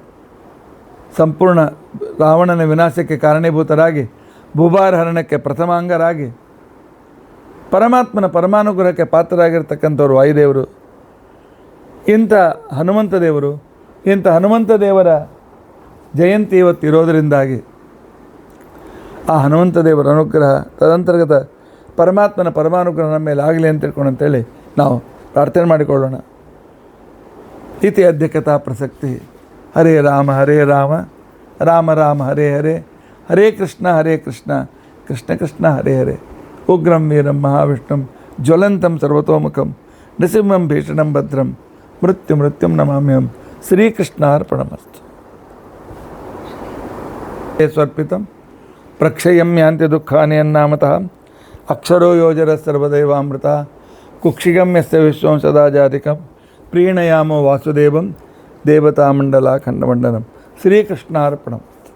ಸಂಪೂರ್ಣ ರಾವಣನ ವಿನಾಶಕ್ಕೆ ಕಾರಣೀಭೂತರಾಗಿ, ಭೂಭಾರ ಹರಣಕ್ಕೆ ಪ್ರಥಮಾಂಗರಾಗಿ, ಪರಮಾತ್ಮನ ಪರಮಾನುಗ್ರಹಕ್ಕೆ ಪಾತ್ರರಾಗಿರ್ತಕ್ಕಂಥವ್ರು ವಾಯುದೇವರು. ಇಂಥ ಹನುಮಂತ ದೇವರ ಜಯಂತಿ ಇವತ್ತು ಇರೋದರಿಂದಾಗಿ ಆ ಹನುಮಂತ ದೇವರ ಅನುಗ್ರಹ, ತದಂತರ್ಗತ ಪರಮಾತ್ಮನ ಪರಮಾನುಗ್ರಹ ನಮ್ಮ ಮೇಲೆ ಆಗಲಿ ಅಂತ ತಿಳ್ಕೊಂಡು ಅಂತೇಳಿ ನಾವು ಪ್ರಾರ್ಥನೆ ಮಾಡಿಕೊಳ್ಳೋಣ. ಇತಿ ಅಧ್ಯಕ್ಷತಾ ಪ್ರಸಕ್ತಿ. ಹರೇ ರಾಮ ರಾಮ ರಾಮ ಹರೇ ಹರೇ, ಹರೇ ಕೃಷ್ಣ ಕೃಷ್ಣ ಕೃಷ್ಣ ಹರೇ ಹರೇ. ಉಗ್ರಂ ವೀರಂ ಮಹಾವಿಷ್ಣುಂ ಜ್ವಲಂತಂ ಸರ್ವತೋಮುಖಂ ನೃಸಿಂಹಂ ಭೀಷಣಂ ಭದ್ರಂ ಮೃತ್ಯುಂ ನಮಾಮ್ಯಹಂ. ಶ್ರೀಕೃಷ್ಣಾರ್ಪಣಮಸ್ತು. ಸ್ವರ್ಪಿತಂ ಪ್ರಕ್ಷಯಂ ಯಾಂತಿ ದುಃಖಾನಿ ಅನ್ನಾಮತಃ ಅಕ್ಷರೋ ಯೋಜರ ಸರ್ವದೈವಾಮೃತ ಕುಕ್ಷಿಗಂ ಯಸ್ಯ ವಿಶ್ವಂ ಸದಾ ಜಾತಿಕಂ ಪ್ರೀಣಯಾಮೋ ವಾಸುದೇವಂ ದೇವತಾಮಂಡಲ ಖಂಡಮಂಡಲಂ. ಶ್ರೀಕೃಷ್ಣಾರ್ಪಣಂ.